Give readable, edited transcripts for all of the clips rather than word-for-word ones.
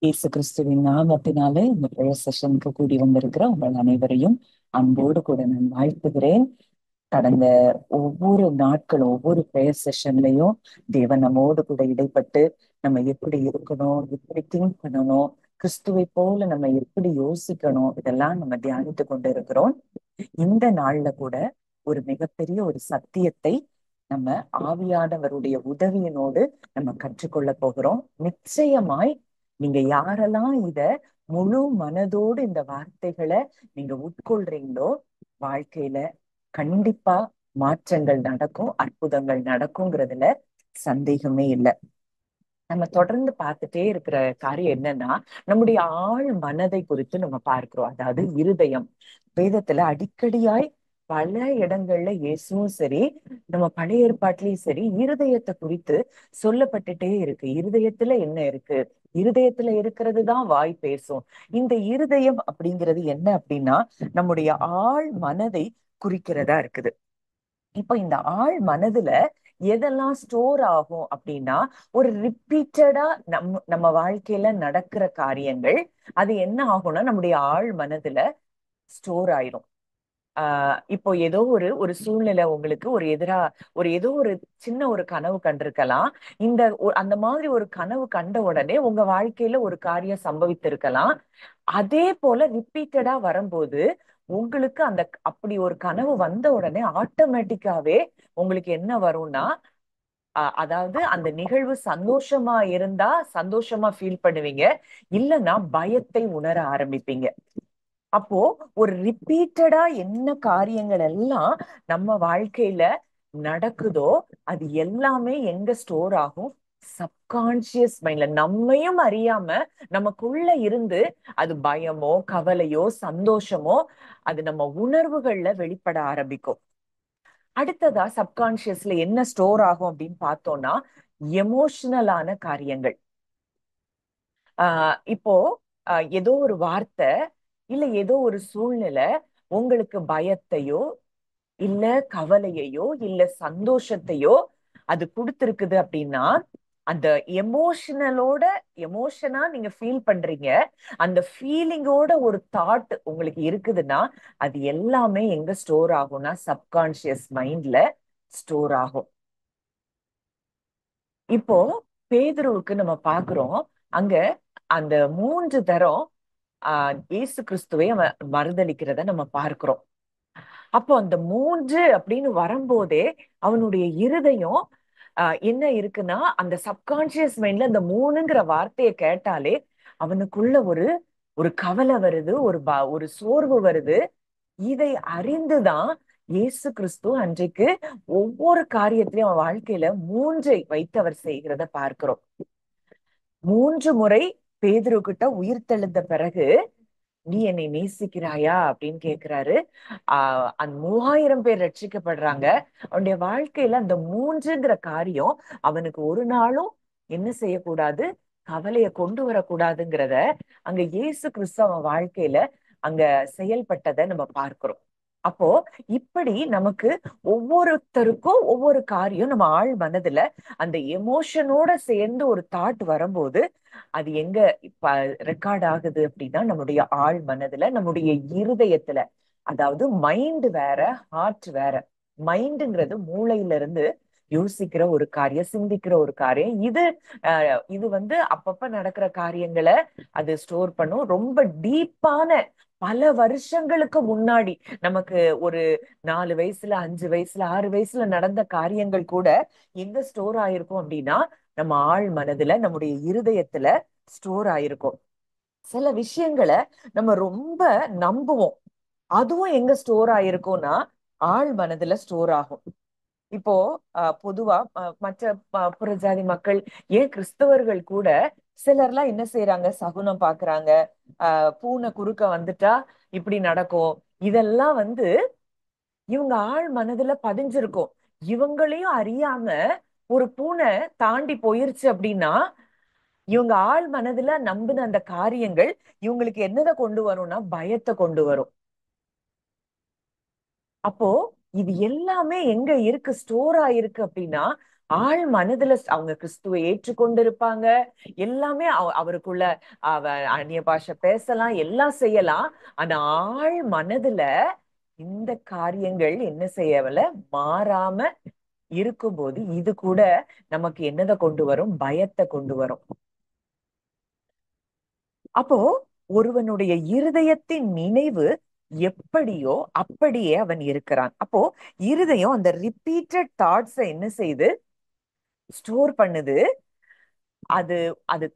இயேசு கிறிஸ்துவின் நாமத்தினாலே இந்த பிரேயர் செஷனுக்கு கூடி வந்திருக்கிற உங்கள் அனைவரையும் அன்போடு கூட நான் வாழ்த்துகிறேன். கடந்த ஒவ்வொரு நாட்களும் ஒவ்வொரு பிரேயர் செஷன்லயும் தேவன் நம்மோடு கூட இடைப்பட்டு நம்ம எப்படி இருக்கணும், எப்படி திங்க் பண்ணணும், கிறிஸ்துவை போல நம்ம எப்படி யோசிக்கணும், இதெல்லாம் நம்ம தியானித்து கொண்டு இருக்கிறோம். இந்த நாள்ல கூட ஒரு மிகப்பெரிய ஒரு சத்தியத்தை நம்ம ஆவியானவருடைய உதவியினோடு நம்ம கற்றுக்கொள்ள போகிறோம். நிச்சயமாய் நீங்க யாரெல்லாம் இத முழு மனதோடு இந்த வார்த்தைகளை நீங்க உட்கொள்றீங்களோ வாழ்க்கையில கண்டிப்பா மாற்றங்கள் நடக்கும், அற்புதங்கள் நடக்குங்கிறதுல சந்தேகமே இல்லை. நம்ம தொடர்ந்து பார்த்துட்டே இருக்கிற காரியம் என்னன்னா, நம்முடைய ஆழ் மனதை குறித்து நம்ம பார்க்கிறோம். அதாவது இருதயம். வேதத்துல அடிக்கடியாய் பல இடங்கள்ல இயேசுவும் சரி, நம்ம பழைய ஏற்பாட்டிலயும் சரி, இருதயத்தை குறித்து சொல்லப்பட்டுட்டே இருக்கு. இருதயத்துல என்ன இருக்கு, இருதயத்துல இருக்கிறது தான் வாய் பேசும். இந்த இருதயம் அப்படிங்கிறது என்ன அப்படின்னா, நம்முடைய ஆழ் மனதை குறிக்கிறதா இருக்குது. இப்ப இந்த ஆழ் மனதுல எதெல்லாம் ஸ்டோர் ஆகும் அப்படின்னா, ஒரு ரிப்பீட்டடா நம்ம வாழ்க்கையில நடக்கிற காரியங்கள் அது என்ன ஆகும்னா நம்முடைய ஆழ் மனதுல ஸ்டோர் ஆயிரும். இப்போ ஏதோ ஒரு ஒரு சூழ்நிலை உங்களுக்கு ஒரு ஏதோ ஒரு சின்ன ஒரு கனவு கண்டிருக்கலாம். அந்த மாதிரி ஒரு கனவு கண்ட உடனே உங்க வாழ்க்கையில ஒரு காரியம் சம்பவித்திருக்கலாம். அதே போல ரிப்பீட்டடா வரும்போது உங்களுக்கு அப்படி ஒரு கனவு வந்த உடனே ஆட்டோமேட்டிக்காவே உங்களுக்கு என்ன வரும்னா, அதாவது அந்த நிகழ்வு சந்தோஷமா இருந்தா சந்தோஷமா ஃபீல் பண்ணுவீங்க, இல்லைன்னா பயத்தை உணர ஆரம்பிப்பீங்க. அப்போ ஒரு ரிப்பீட்டடா என்ன காரியங்கள் எல்லாம் நம்ம வாழ்க்கையில நடக்குதோ அது எல்லாமே எங்க ஸ்டோர் ஆகும்? சப்கான்சியஸ் மைண்ட்ல. நம்மையும் அறியாம நமக்குள்ள இருந்து அது பயமோ கவலையோ சந்தோஷமோ அது நம்ம உணர்வுகள்ல வெளிப்பட ஆரம்பிக்கும். அடுத்ததா சப்கான்சியஸ்ல என்ன ஸ்டோர் ஆகும் அப்படின்னு பார்த்தோம்னா, எமோஷனலான காரியங்கள். இப்போ ஏதோ ஒரு வார்த்தை இல்ல ஏதோ ஒரு சூழ்நிலை உங்களுக்கு பயத்தையோ இல்ல கவலையையோ இல்ல சந்தோஷத்தையோ அது கொடுத்திருக்குது அப்படின்னா, அந்த எமோஷனலோட எமோஷனா நீங்க ஃபீல் பண்றீங்க, அந்த ஃபீலிங்கோட ஒரு தாட் உங்களுக்கு இருக்குதுன்னா அது எல்லாமே எங்க ஸ்டோர் ஆகும்னா சப்கான்சியஸ் மைண்ட்ல ஸ்டோர் ஆகும். இப்போ பேதுருவுக்கு நம்ம பாக்குறோம், அங்க அந்த 3 தரம் இயேசு கிறிஸ்துவை அவன் மறுதலிக்கிறத நம்ம பார்க்கிறோம். அப்போ அந்த 3 அப்படின்னு வரும்போதே அவனுடைய இருதயம் என்ன இருக்குன்னா, அந்த சப்கான்சியஸ் மைண்ட்ல அந்த 3ங்கிற வார்த்தையை கேட்டாலே அவனுக்குள்ள ஒரு ஒரு கவலை வருது, ஒரு சோர்வு வருது. இதை அறிந்துதான் இயேசு கிறிஸ்து அன்றைக்கு ஒவ்வொரு காரியத்திலையும் அவன் வாழ்க்கையில 3ஐ வைத்து அவர் செய்கிறத பார்க்கிறோம். 3 முறை பேதுரு கிட்ட உயிர் தெழுந்த பிறகு நீ என்னை நேசிக்கிறாயா அப்படின்னு கேக்குறாரு. அந்த 3000 பேர் ரட்சிக்கப்படுறாங்க. அவனுடைய வாழ்க்கையில அந்த 3ங்கிற காரியம் அவனுக்கு ஒரு நாளும் என்ன செய்யக்கூடாது, கவலைய கொண்டு வரக்கூடாதுங்கிறத அங்க இயேசு கிறிஸ்து அவன் வாழ்க்கையில அங்க செயல்பட்டதை நம்ம பார்க்கிறோம். அப்போ இப்படி நமக்கு ஒவ்வொருத்தருக்கும் ஒவ்வொரு காரியம் நம்ம ஆழ் மனதுல அந்த எமோஷனோட சேர்ந்து ஒரு தாட் வரும்போது அது எங்க இப்ப ரெக்கார்ட் ஆகுது அப்படின்னா நம்முடைய ஆழ் மனதுல, நம்முடைய இருதயத்துல. அதாவது மைண்ட் வேற, ஹார்ட் வேற. மைண்டுங்கிறது மூளையில இருந்து யோசிக்கிற ஒரு காரியம், சிந்திக்கிற ஒரு காரியம். இது அப்பப்ப நடக்கிற காரியங்களை அது ஸ்டோர் பண்ணும். ரொம்ப டீப்பான பல வருஷங்களுக்கு முன்னாடி நமக்கு ஒரு 4 வயசுல 5 வயசுல 6 வயசுல நடந்த காரியங்கள் கூட எங்க ஸ்டோர் ஆயிருக்கும் அப்படின்னா நம்ம ஆழ் மனதுல, நம்முடைய இருதயத்துல ஸ்டோர் ஆயிருக்கும். சில விஷயங்களை நம்ம ரொம்ப நம்புவோம், அதுவும் எங்க ஸ்டோர் ஆயிருக்கும்னா ஆழ் மனதுல ஸ்டோர் ஆகும். இப்போ பொதுவா மற்ற புறஜாதி மக்கள், ஏன் கிறிஸ்தவர்கள் கூட சிலர்லாம் என்ன செய்யறாங்க, சகுனம் பாக்குறாங்க. பூனை குறுக்க வந்துட்டா இப்படி நடக்கும். இதெல்லாம் இவங்க ஆழ் மனதுல பதிஞ்சிருக்கும். இவங்களையும் அறியாம ஒரு பூனை தாண்டி போயிருச்சு அப்படின்னா இவங்க ஆழ் மனதுல நம்பின அந்த காரியங்கள் இவங்களுக்கு என்னதை கொண்டு வரும்னா பயத்தை கொண்டு வரும். அப்போ இது எல்லாமே எங்க இருக்கு, ஸ்டோர் ஆயிருக்கு அப்படின்னா ஆழ் மனதுல அவங்க கிறிஸ்துவை ஏற்றுக்கொண்டிருப்பாங்க. எல்லாமே அவருக்குள்ள அந்நிய பாஷை பேசலாம், எல்லாம் செய்யலாம். ஆனா ஆழ் மனதுல இந்த காரியங்கள் என்ன செய்யல, மாறாம இருக்கும்போது இது கூட நமக்கு என்னதை கொண்டு வரும்? பயத்தை கொண்டு வரும். அப்போ ஒருவனுடைய இருதயத்தின் நினைவு எப்படியோ அப்படியே அவன் இருக்கிறான். அப்போ இருதயம் அந்த ரிப்பீட்டட் தாட்ஸை என்ன செய்யுது? ஸ்டோர் பண்ணுது. அது அது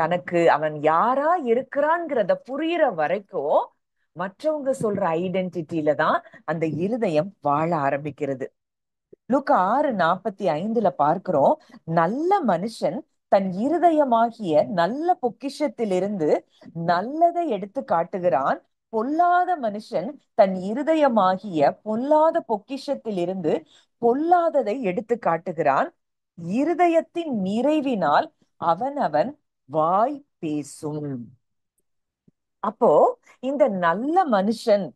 தனக்கு அவன் யாரா இருக்கிறான்ங்கிறத புரியுற வரைக்கும் மற்றவங்க சொல்ற ஐடென்டிட்டியில தான் அந்த இருதயம் வாழ ஆரம்பிக்கிறது. லூக்கா 6:45 பார்க்கிறோம், நல்ல மனுஷன் தன் இருதயமாகிய நல்ல பொக்கிஷத்திலிருந்து நல்லதை எடுத்து காட்டுகிறான், பொல்லாத மனுஷன் தன் இருதயமாகிய பொல்லாத பொக்கிஷத்திலிருந்து பொல்லாததை எடுத்து காட்டுகிறான். இருதயத்தின் நிறைவினால் அவனவன் வாய் பேசும். அப்போ இந்த நல்ல மனுஷன்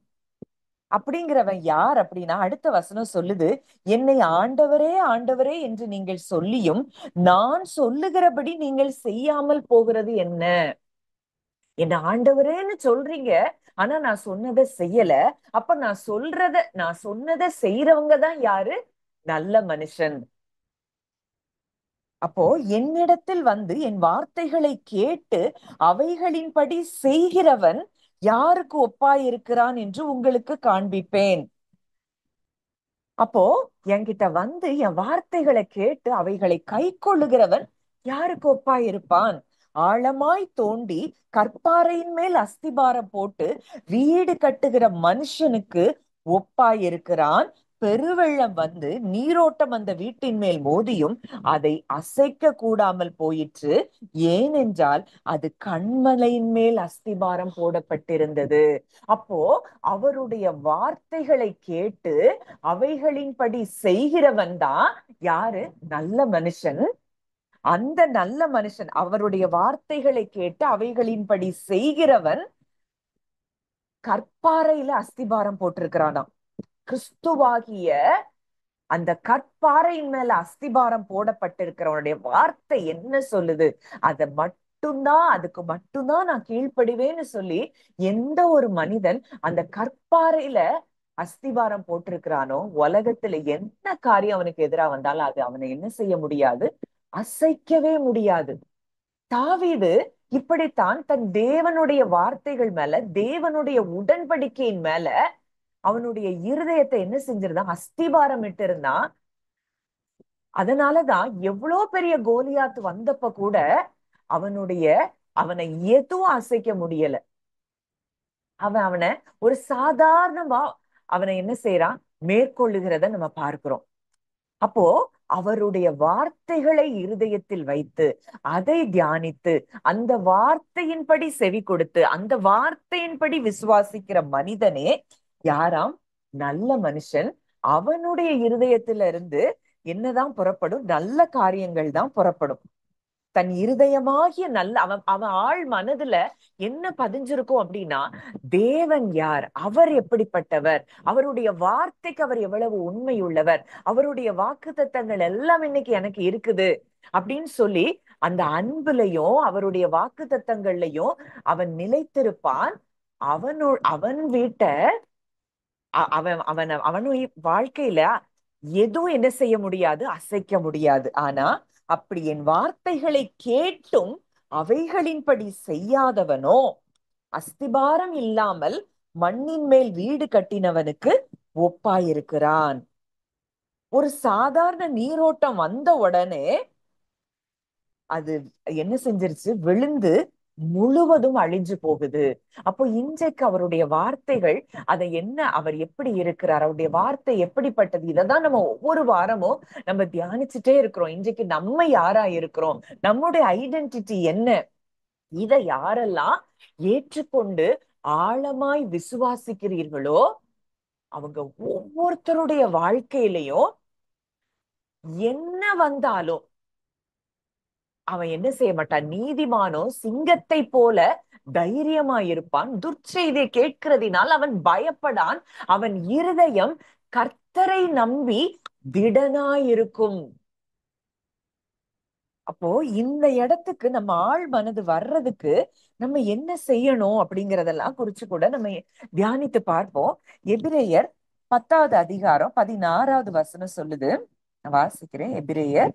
அப்படிங்கிறவன் யார் அப்படின்னா, அடுத்த வசனம் சொல்லுது, என்னை ஆண்டவரே ஆண்டவரே என்று நீங்கள் சொல்லியும் நான் சொல்லுகிறபடி நீங்கள் செய்யாமல் போகிறது என்ன? என்ன ஆண்டவரேன்னு சொல்றீங்க, ஆனா நான் சொன்னதை செய்யல. அப்ப நான் சொன்னதை செய்யறவங்க தான் யாரு? நல்ல மனுஷன். அப்போ என்னிடத்தில் வந்து என் வார்த்தைகளை கேட்டு அவைகளின்படி செய்கிறவன் யாருக்கு ஒப்பாயிருக்கிறான் என்று உங்களுக்கு காண்பிப்பேன். அப்போ என்கிட்ட வந்து என் வார்த்தைகளை கேட்டு அவைகளை கை கொள்ளுகிறவன் யாருக்கு ஒப்பாயிருப்பான்? ஆழமாய் தோண்டி கற்பாறையின் மேல் அஸ்திபாரம் போட்டு வீடு கட்டுகிற மனுஷனுக்கு ஒப்பாயிருக்கிறான். பெருவெள்ளம் வந்து நீரோட்டம் அந்த வீட்டின் மேல் மோதியும் அதை அசைக்க கூடாமல் போயிற்று. ஏனென்றால் அது கன்மலையின் மேல் அஸ்திபாரம் போடப்பட்டிருந்தது. அப்போ அவருடைய வார்த்தைகளை கேட்டு அவைகளின்படி செய்கிறவன் தான் யாரு? நல்ல மனுஷன். அந்த நல்ல மனுஷன் அவருடைய வார்த்தைகளை கேட்டு அவைகளின்படி செய்கிறவன் கற்பாறையில அஸ்திபாரம் போட்டிருக்கிறானாம். கிறிஸ்துவாகிய அந்த கற்பாறையின் மேல அஸ்திபாரம் போடப்பட்டிருக்கிறவனுடைய வார்த்தை என்ன சொல்லுது? அதுக்கு மட்டும்தான் நான் கீழ்ப்படிவேன்னு சொல்லி எந்த ஒரு மனிதன் அந்த கற்பாறையில அஸ்திபாரம் போட்டிருக்கிறானோ, உலகத்துல என்ன காரியம் அவனுக்கு எதிராக வந்தாலும் அது அவனை என்ன செய்ய முடியாது? அசைக்கவே முடியாது. தாவீது இப்படித்தான் தன் தேவனுடைய வார்த்தைகள் மேல, தேவனுடைய உடன்படிக்கையின் மேல அவனுடைய இருதயத்தை என்ன செஞ்சிருந்தான்? அஸ்திபாரம் இட்டு இருந்தான். அதனாலதான் எவ்வளவு பெரிய கோலியாத் வந்தப்ப கூட அவனுடைய அவனை எதுவும் அசைக்க முடியல. அவனை ஒரு சாதாரணமா அவனை என்ன செய்யறான்? மேற்கொள்ளுகிறத நம்ம பார்க்கிறோம். அப்போ அவருடைய வார்த்தைகளை இருதயத்தில் வைத்து அதை தியானித்து அந்த வார்த்தையின்படி செவி கொடுத்து அந்த வார்த்தையின்படி விசுவாசிக்கிற மனிதனே யாராம்? நல்ல மனுஷன். அவனுடைய இருதயத்தில இருந்து என்னதான் புறப்படும்? நல்ல காரியங்கள் தான் புறப்படும். தன் இருதயமாகிய நல்ல அவன் அவன் ஆழ் மனதுல என்ன பதிஞ்சிருக்கும் அப்படின்னா, தேவன் யார், அவர் எப்படிப்பட்டவர், அவருடைய வார்த்தைக்கு அவர் எவ்வளவு உண்மை உள்ளவர், அவருடைய வாக்குத்தத்தங்கள் எல்லாம் இன்னைக்கு எனக்கு இருக்குது அப்படின்னு சொல்லி அந்த அன்புலையும் அவருடைய வாக்குத்தத்தங்கள்லையும் அவன் நிலைத்திருப்பான். அவன் வீட்டை அவனுடைய வாழ்க்கையில எதுவும் என்ன செய்ய முடியாது? அசைக்க முடியாது. ஆனா அப்படி என் வார்த்தைகளை கேட்டும் அவைகளின்படி செய்யாதவனோ அஸ்திபாரம் இல்லாமல் மண்ணின் மேல் வீடு கட்டினவனுக்கு ஒப்பாயிருக்கிறான். ஒரு சாதாரண நீரோட்டம் வந்த உடனே அது என்ன செஞ்சிருச்சு? விழுந்து முழுவதும் அழிஞ்சு போகுது. அப்போ இன்றைக்கு அவருடைய வார்த்தைகள் அவர் எப்படி இருக்கிறார், அவருடைய வார்த்தை எப்படிப்பட்டது, இதைதான் நம்ம ஒவ்வொரு வாரமும் நம்ம தியானிச்சுட்டே இருக்கிறோம். இன்றைக்கு நம்ம யாரா இருக்கிறோம், நம்முடைய ஐடென்டிட்டி என்ன, இதை யாரெல்லாம் ஏற்றுக்கொண்டு ஆழமாய் விசுவாசிக்கிறீர்களோ அவங்க ஒவ்வொருத்தருடைய வாழ்க்கையிலையும் என்ன வந்தாலும் அவன் என்ன செய்ய மாட்டான்? நீதிமானோ சிங்கத்தை போல தைரியமா இருப்பான். துர்ச்செய்தியை கேட்கிறதினால் அவன் பயப்படான். அவன் இருதயம் கர்த்தரை நம்பி திடனாயிருக்கும். அப்போ இந்த இடத்துக்கு நம்ம ஆழ் மனது வர்றதுக்கு நம்ம என்ன செய்யணும் அப்படிங்கறதெல்லாம் குறிச்சு கூட நம்ம தியானித்து பார்ப்போம். எபிரேயர் 10வது அதிகாரம் 16வது வசனம் சொல்லுது. நான் வாசிக்கிறேன். எபிரேயர்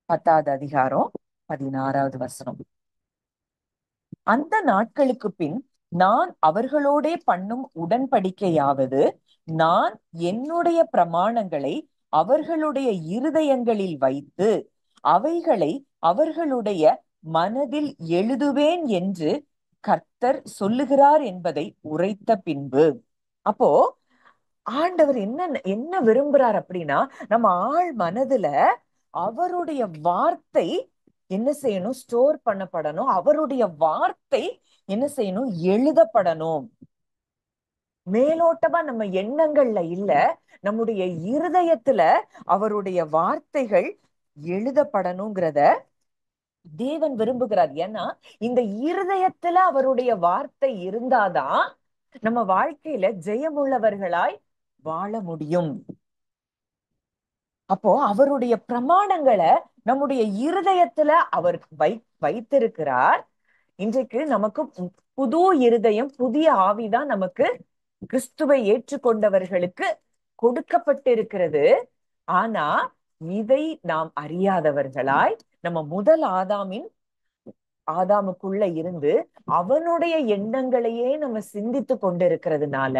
10வது அதிகாரம் 16வது வசனம். அந்த நாட்களுக்கு பின் நான் அவர்களோடே பண்ணும் உடன்படிக்கையாவது, நான் என்னுடைய பிரமாணங்களை அவர்களுடைய இருதயங்களில் வைத்து அவைகளை அவர்களுடைய மனதில் எழுதுவேன் என்று கர்த்தர் சொல்லுகிறார் என்பதை உரைத்த பின்பு. அப்போ ஆண்டவர் என்ன என்ன விரும்புறார் அப்படின்னா, நம்ம ஆழ் மனதுல அவருடைய வார்த்தை என்ன செய்யணும்? ஸ்டோர் பண்ணப்படணும். அவருடைய வார்த்தை என்ன செய்யணும்? எழுதப்படணும். மேலோட்டமா நம்ம எண்ணங்கள்ல இல்ல, நம்முடைய இருதயத்துல அவருடைய வார்த்தைகள் எழுதப்படணுங்கிறத தேவன் விரும்புகிறார். ஏன்னா இந்த இருதயத்துல அவருடைய வார்த்தை இருந்தாதான் நம்ம வாழ்க்கையில ஜெயமுள்ளவர்களாய் வாழ முடியும். அப்போ அவருடைய பிரமாணங்களை நம்முடைய இருதயத்துல அவர் வைத்திருக்கிறார். இன்றைக்கு நமக்கு புது இருதயம், புதிய ஆவிதான் நமக்கு கிறிஸ்துவை ஏற்றுக்கொண்டவர்களுக்கு கொடுக்கப்பட்டிருக்கிறது. ஆனா இதை நாம் அறியாதவர்களாய் நம்ம முதல் ஆதாமுக்குள்ள இருந்து அவனுடைய எண்ணங்களையே நம்ம சிந்தித்து கொண்டிருக்கிறதுனால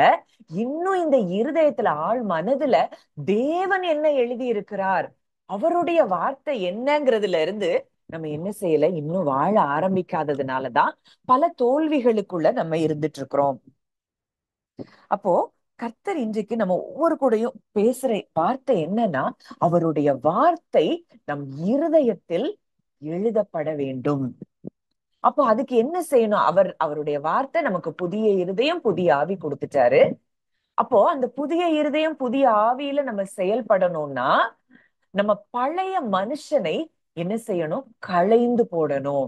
இன்னும் இந்த இருதயத்துல ஆழ் மனதுல தேவன் என்ன எழுதி இருக்கிறார், அவருடைய வார்த்தை என்னங்கிறதுல இருந்து நம்ம என்ன செய்யல, இன்னும் வாழ ஆரம்பிக்காததுனாலதான் பல தோல்விகளுக்குள்ள நம்ம இருந்துட்டு இருக்கிறோம். அப்போ கர்த்தர் இன்றைக்கு நம்ம ஒவ்வொரு கூடயும் பேசுற வார்த்தை என்னன்னா, அவருடைய வார்த்தை நம் இருதயத்தில் எழுதப்பட வேண்டும். அப்போ அதுக்கு என்ன செய்யணும்? அவருடைய வார்த்தை நமக்கு புதிய இருதயம், புதிய ஆவி கொடுத்துட்டாரு. அப்போ அந்த புதிய இருதயம், புதிய ஆவியில நம்ம செயல்படணும்னா நம்ம பழைய மனுஷனை என்ன செய்யணும்? களைந்து போடணும்.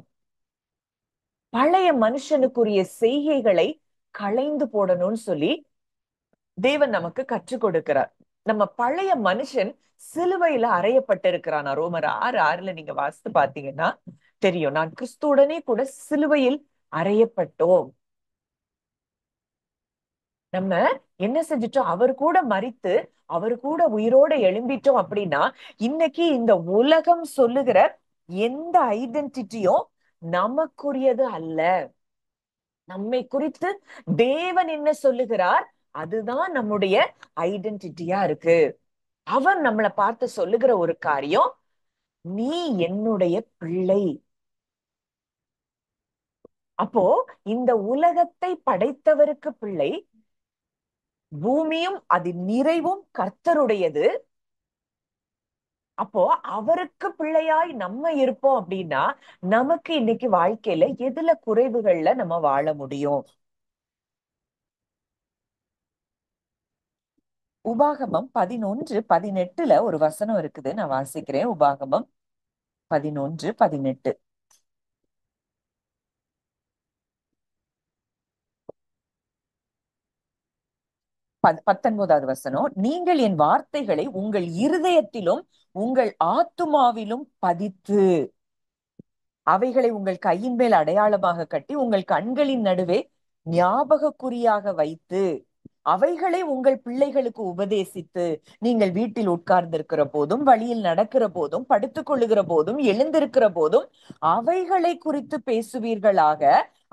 பழைய மனுஷனுக்குரிய செய்கைகளை களைந்து போடணும்னு சொல்லி தேவன் நமக்கு கற்றுக் கொடுக்கிறார். நம்ம பழைய மனுஷன் சிலுவையில அறையப்பட்டிருக்கிறான். ரோமர் 6:6 நீங்க வாசித்து பாத்தீங்கன்னா தெரியும். நான் கிறிஸ்துவுடனே கூட சிலுவையில் அறையப்பட்டோம். நம்ம என்ன செஞ்சிட்டோம்? அவர் கூட மரித்து அவர் கூட உயிரோட எழும்பிட்டோம் அப்படின்னா இன்னைக்கு இந்த உலகம் சொல்லுகிற எந்த ஐடென்டிட்டியும் நமக்குரியது அல்ல. நம்மை குறித்து தேவன் என்ன சொல்லுகிறார், அதுதான் நம்முடைய ஐடென்டிட்டியா இருக்கு. அவர் நம்மளை பார்த்து சொல்லுகிற ஒரு காரியம், நீ என்னுடைய பிள்ளை. அப்போ இந்த உலகத்தை படைத்தவருக்கு பிள்ளை, பூமியும் அதன் நிறைவும் கர்த்தருடையது. அப்போ அவருக்கு பிள்ளையாய் நம்ம இருப்போம் அப்படின்னா நமக்கு இன்னைக்கு வாழ்க்கையில எதுல குறைவுகள்ல நம்ம வாழ முடியும்? உபாகமம் 11:18 ஒரு வசனம் இருக்குது, நான் வாசிக்கிறேன். உபாகமம் 11:18. 19வது வசனம், நீங்கள் என் வார்த்தைகளை உங்கள் இருதயத்திலும் உங்கள் ஆத்துமாவிலும் பதித்து அவைகளை உங்கள் கையின் மேல் அடையாளமாக கட்டி உங்கள் கண்களின் நடுவே ஞாபக குறியாக வைத்து அவைகளை உங்கள் பிள்ளைகளுக்கு உபதேசித்து நீங்கள் வீட்டில் உட்கார்ந்திருக்கிற போதும், வழியில் நடக்கிற போதும், படுத்துக் கொள்ளுகிற போதும், எழுந்திருக்கிற போதும் அவைகளை குறித்து பேசுவீர்களாக.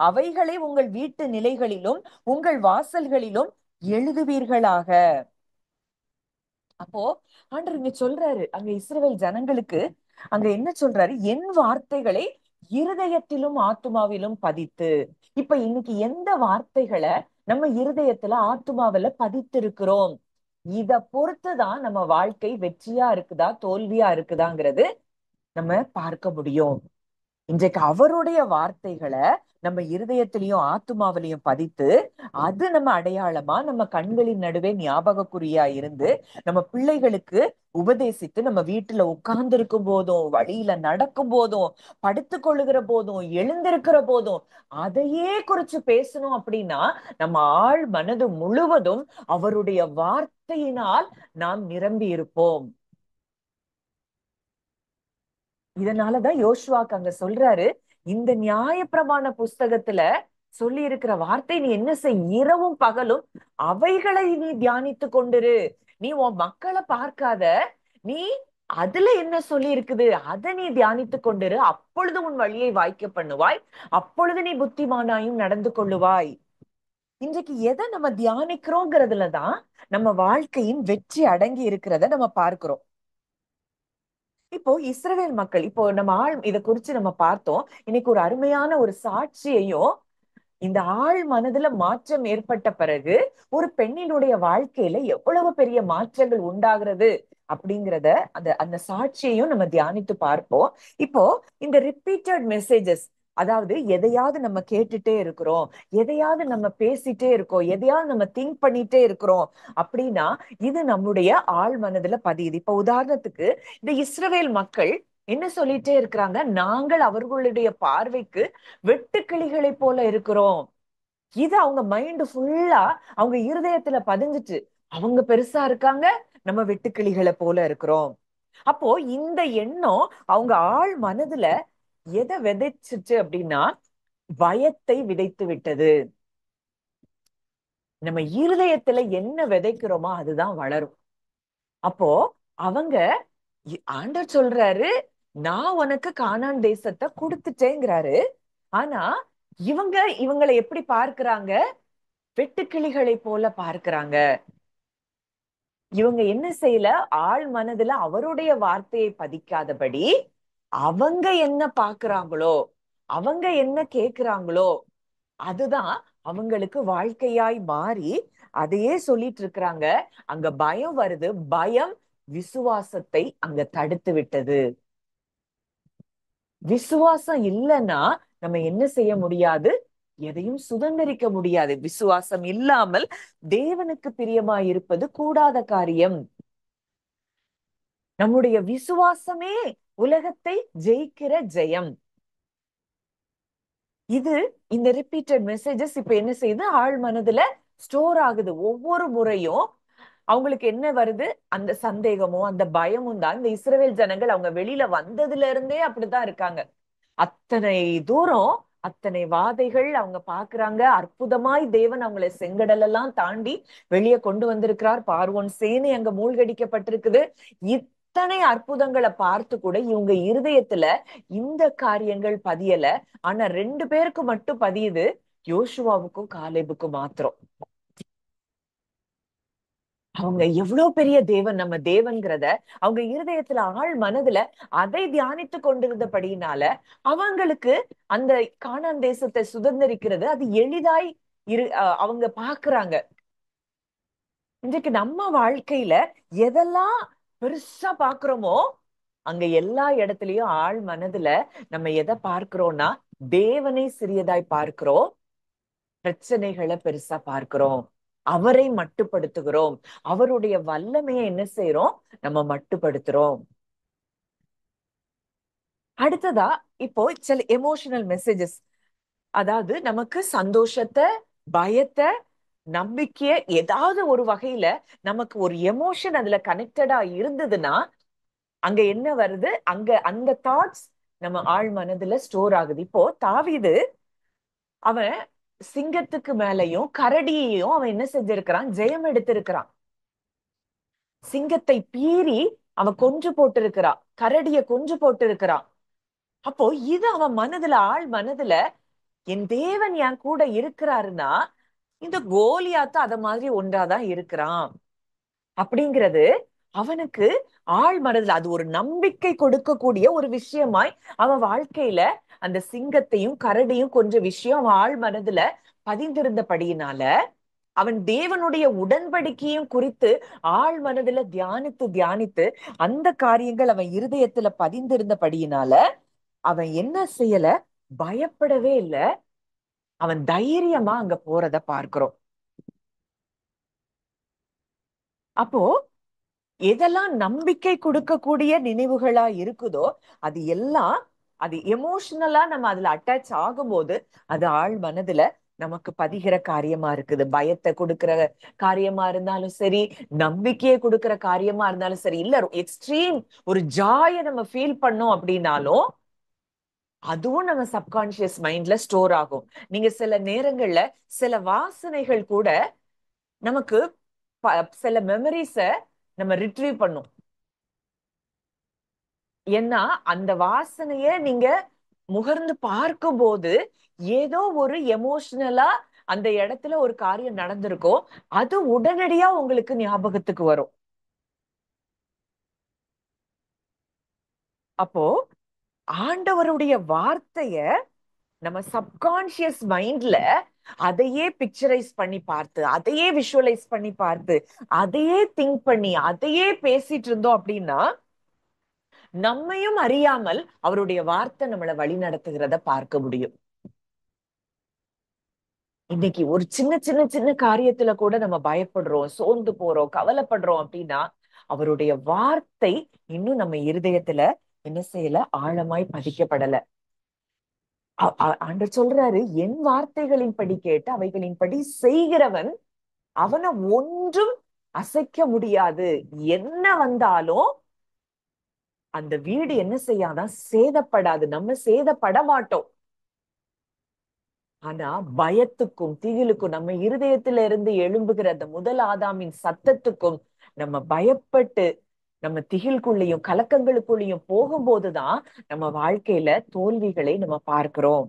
அவைகளை உங்கள் வீட்டு நிலைகளிலும் உங்கள் வாசல்களிலும் எழுதுவீர்களாக. அப்போ ஆண்டவர் இங்க சொல்றாரு, அங்க இஸ்ரவேல் ஜனங்களுக்கு அங்க என்ன சொல்றாரு? என் வார்த்தைகளை இருதயத்திலும் ஆத்துமாவிலும் பதித்து. இப்ப இன்னைக்கு எந்த வார்த்தைகளை நம்ம இருதயத்துல ஆத்துமாவில பதித்து இருக்கிறோம், இத பொறுத்துதான் நம்ம வாழ்க்கை வெற்றியா இருக்குதா தோல்வியா இருக்குதாங்கிறது நம்ம பார்க்க முடியும். இன்றைக்கு அவருடைய வார்த்தைகளை நம்ம இருதயத்திலையும் ஆத்துமாவிலையும் பதித்து அது நம்ம அடையாளமா நம்ம கண்களின் நடுவே ஞாபக குறியா இருந்து நம்ம பிள்ளைகளுக்கு உபதேசித்து நம்ம வீட்டுல உட்கார்ந்து இருக்கும் போதும், வழியில நடக்கும் போதும், படுத்து கொள்ளுகிற போதும், எழுந்திருக்கிற போதும் அதையே குறிச்சு பேசணும் அப்படின்னா நம்ம ஆழ் மனது முழுவதும் அவருடைய வார்த்தையினால் நாம் நிரம்பி இருப்போம். இதனாலதான் யோசுவாக்கு அங்க சொல்றாரு, இந்த நியாயப்பிரமாண புஸ்தகத்துல சொல்லி இருக்கிற வார்த்தை நீ என்ன செய், இரவும் பகலும் அவைகளை நீ தியானித்து கொண்டிரு. நீ உன் மக்களை பார்க்காத, நீ அதுல என்ன சொல்லி இருக்குது அதை நீ தியானித்து கொண்டிரு. அப்பொழுது உன் வழியை வாய்க்க பண்ணுவாய், அப்பொழுது நீ புத்திமானாயும் நடந்து கொள்ளுவாய். இன்றைக்கு எதை நம்ம தியானிக்கிறோங்கிறதுலதான் நம்ம வாழ்க்கையின் வெற்றி அடங்கி இருக்கிறத நம்ம பார்க்கிறோம். இப்போ இஸ்ரவேல் மக்கள், இப்போ நம்ம இத குறிச்சு நம்ம பார்த்தோம். இன்னைக்கு ஒரு அருமையான ஒரு சாட்சியையும், இந்த ஆள் மனதுல மாற்றம் ஏற்பட்ட பிறகு ஒரு பெண்ணினுடைய வாழ்க்கையில எவ்வளவு பெரிய மாற்றங்கள் உண்டாகிறது அப்படிங்கிறத அந்த அந்த சாட்சியையும் நம்ம தியானித்து பார்ப்போம். இப்போ இந்த ரிப்பீட்டட் மெசேஜஸ், அதாவது எதையாவது நம்ம கேட்டுட்டே இருக்கிறோம், எதையாவது நம்ம பேசிட்டே இருக்கோம், எதையாவது நம்ம திங்க் பண்ணிட்டே இருக்கிறோம் அப்படின்னா இது நம்முடைய ஆள் மனதுல பதியுது. இப்ப உதாரணத்துக்கு இந்த இஸ்ரவேல் மக்கள் என்ன சொல்லிட்டே இருக்கிறாங்க, நாங்கள் அவர்களுடைய பார்வைக்கு வெட்டுக்கிளிகளை போல இருக்கிறோம். இது அவங்க மைண்ட் ஃபுல்லா அவங்க இருதயத்துல பதிஞ்சிட்டு, அவங்க பெருசா இருக்காங்க, நம்ம வெட்டுக்கிளிகளை போல இருக்கிறோம். அப்போ இந்த எண்ணம் அவங்க ஆள் மனதுல எதை விதைச்சிச்சு அப்படின்னா பயத்தை விதைத்து விட்டது. நம்ம இருதயத்துல என்ன விதைக்கிறோமோ அதுதான் வளரும். அப்போ அவங்க ஆண்டவர் சொல்றாரு, நான் உனக்கு கானான் தேசத்தை கொடுத்துட்டேங்கிறாரு. ஆனா இவங்களை எப்படி பார்க்கிறாங்க, வெட்டுக்கிளிகளை போல பார்க்கிறாங்க. இவங்க என்ன செய்யல, ஆள் மனதுல அவருடைய வார்த்தையை பதிக்காதபடி அவங்க என்ன பாக்குறாங்களோ, அவங்க என்ன கேக்குறாங்களோ அதுதான் அவங்களுக்கு வாழ்க்கையாய் மாறி அதையே சொல்லிட்டு இருக்கிறாங்க. அங்க பயம் வருது, பயம் விசுவாசத்தை அங்க தடுத்து விட்டது. விசுவாசம் இல்லைன்னா நம்ம என்ன செய்ய முடியாது, எதையும் சுதந்திரிக்க முடியாது. விசுவாசம் இல்லாமல் தேவனுக்கு பிரியமாய் இருப்பது கூடாத காரியம். நம்முடைய விசுவாசமே உலகத்தை ஜெயிக்கிற ஜெயம். இது இந்த ரிப்பீட்டட் மெசேஜஸ் இப்ப என்ன செய்யுது, ஆழ் மனதுல ஸ்டோர் ஆகுது. ஒவ்வொரு முறையும் அவங்களுக்கு என்ன வருது, அந்த சந்தேகமும் அந்த பயமும் தான். இந்த இஸ்ரவேல் ஜனங்கள் அவங்க வெளியில வந்ததுல இருந்தே அப்படிதான் இருக்காங்க. அத்தனை தூரம் அத்தனை வாதைகள் அவங்க பாக்குறாங்க. அற்புதமாய் தேவன் அவங்களை செங்கடல் எல்லாம் தாண்டி வெளியே கொண்டு வந்திருக்கிறார். பார்வோன் சேனை அங்க மூழ்கடிக்கப்பட்டிருக்குது. இத்தனை அற்புதங்களை பார்த்து கூட இவங்க இருதயத்துல இந்த காரியங்கள் பதியல. ஆனா 2 பேருக்கு மட்டும் பதியுது, யோசுவாவுக்கும் காலேபுக்கும் மாத்திரம். அவங்க எவ்வளவு பெரிய தேவன், நம்ம தேவன்கிறத அவங்க இருதயத்துல ஆழ் மனதுல அதை தியானித்து கொண்டிருந்தபடியினால அவங்களுக்கு அந்த கானான் தேசத்தை சுதந்திரிக்கிறது அது எளிதாய் அவங்க பாக்குறாங்க. இன்றைக்கு நம்ம வாழ்க்கையில எதெல்லாம் பெருசா பாக்குறோமோ அங்க எல்லா இடத்துலயும் ஆழ் மனதுல நம்ம எதை பார்க்கிறோம்னா தேவனை சிறியதாய் பார்க்கிறோம், பிரச்சனைகளை பெருசா பார்க்கிறோம், அவரை மட்டுப்படுத்துகிறோம், அவருடைய வல்லமையை என்ன செய்யறோம், நம்ம மட்டுப்படுத்துறோம். அடுத்ததா இப்போ சில எமோஷனல் மெசேஜஸ், அதாவது நமக்கு சந்தோஷத்தை, பயத்தை, நம்பிக்கைய ஏதாவது ஒரு வகையில நமக்கு ஒரு எமோஷன் அதுல கனெக்டடா இருந்ததுன்னா அங்க என்ன வருது, அங்க அந்த தாட்ஸ் நம்ம ஆழ் மனதுல ஸ்டோர் ஆகுது. இப்போ தாவீது அவன் சிங்கத்துக்கு மேலையும் கரடியையும் அவன் என்ன செஞ்சிருக்கிறான், ஜெயம் எடுத்திருக்கிறான். சிங்கத்தை பீறி அவன் கொன்று போட்டிருக்கிறான், கரடிய கொன்று போட்டிருக்கிறான். அப்போ இது அவன் மனதுல ஆழ் மனதுல என் தேவன் என் கூட இருக்கிறாருன்னா இந்த கோலியாத்து அத மாதிரி ஒன்றாதான் இருக்கிறான் அப்படிங்கிறது அவனுக்கு ஆழ் மனதுல அது ஒரு நம்பிக்கை கொடுக்கக்கூடிய ஒரு விஷயமாய் அவன் வாழ்க்கையில அந்த சிங்கத்தையும் கரடியும் கொன்ற விஷயம் அவன் ஆழ் மனதுல பதிந்திருந்தபடியினால அவன் தேவனுடைய உடன்படிக்கையும் குறித்து ஆழ் மனதுல தியானித்து தியானித்து அந்த காரியங்கள் அவன் இருதயத்துல பதிந்திருந்தபடியினால அவன் என்ன செய்யல, பயப்படவே இல்லை. அவன் தைரியமா அங்க போறத பார்க்கிறோம். அப்போ எதெல்லாம் நம்பிக்கை கொடுக்கக்கூடிய நினைவுகளா இருக்குதோ அது எல்லாம், அது எமோஷனலா நம்ம அதுல அட்டாச் ஆகும்போது அது ஆழ் மனதுல நமக்கு பதிகிற காரியமா இருக்குது. பயத்தை கொடுக்கிற காரியமா இருந்தாலும் சரி, நம்பிக்கையை கொடுக்கிற காரியமா இருந்தாலும் சரி, இல்ல எக்ஸ்ட்ரீம் ஒரு ஜாய நம்ம ஃபீல் பண்ணோம் அப்படின்னாலும் அதுவும் நம்ம சப்கான்சியஸ் மைண்ட்ல ஸ்டோர் ஆகும். நீங்க சில நேரங்கள்ல சில வாசனைகள் கூட நமக்கு சில மெமரிஸ நம்ம ரிட்ரீவ் பண்ணும். ஏன்னா அந்த வாசனைய நீங்க முகர்ந்து பார்க்கும் போது ஏதோ ஒரு எமோஷனலா அந்த இடத்துல ஒரு காரியம் நடந்திருக்கும், அது உடனடியா உங்களுக்கு ஞாபகத்துக்கு வரும். அப்போ ஆண்டவருடைய வார்த்தைய நம்ம சப்கான்சியஸ் மைண்ட்ல அதையே பிக்சரைஸ் பண்ணி பார்த்து, அதையே விஷுவலைஸ் பண்ணி பார்த்து, அதையே திங்க் பண்ணி, அதையே பேசிட்டு இருந்தோம் அப்படின்னா நம்மையும் அறியாமல் அவருடைய வார்த்தை நம்மளை வழி நடத்துகிறத பார்க்க முடியும். இன்னைக்கு ஒரு சின்ன சின்ன சின்ன காரியத்துல கூட நம்ம பயப்படுறோம், சோர்ந்து போறோம், கவலைப்படுறோம் அப்படின்னா அவருடைய வார்த்தை இன்னும் நம்ம இருதயத்துல என்ன செய்யல, ஆழமாய் பதிக்கப்படல. ஆண்டவர் சொல்றாரு, என் வார்த்தைகளின் படி கேட்டு அவைகளின் படி செய்கிறவன் அவனை ஒன்றும் அசைக்க முடியாது. என்ன வந்தாலும் அந்த வீடு என்ன செய்யாதான், சேதப்படாது. நம்ம சேதப்பட மாட்டோம். ஆனா பயத்துக்கும் திகிலுக்கும் நம்ம இருதயத்தில இருந்து எழும்புகிற அந்த முதல் ஆதாமின் சத்தத்துக்கும் நம்ம பயப்பட்டு நம்ம திகில்குள்ளேயும் கலக்கங்களுக்குள்ளேயும் போகும்போதுதான் நம்ம வாழ்க்கையில தோல்விகளை நம்ம பார்க்கிறோம்.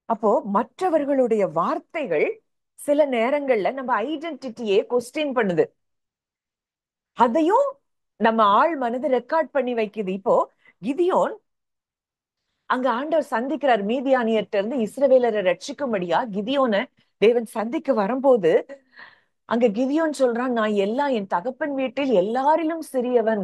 அப்போ மற்றவர்களுடைய வார்த்தைகள் சில நேரங்கள்ல நம்ம ஐடென்டிட்டியே கொஸ்டின் பண்ணுது. அதையும் நம்ம ஆள் மனது ரெக்கார்ட் பண்ணி வைக்குது. இப்போ கிதியோன் அங்க ஆண்டவர் சந்திக்கிறார், மீதியானியர்ட்ட இருந்து இஸ்ரவேலரை ரட்சிக்கும்படியா கிதியோனை தேவன் சந்திக்க வரும்போது அங்க கிதியோன் சொல்றான், நான் என் தகப்பன் வீட்டில் எல்லாரிலும் சிறியவன்.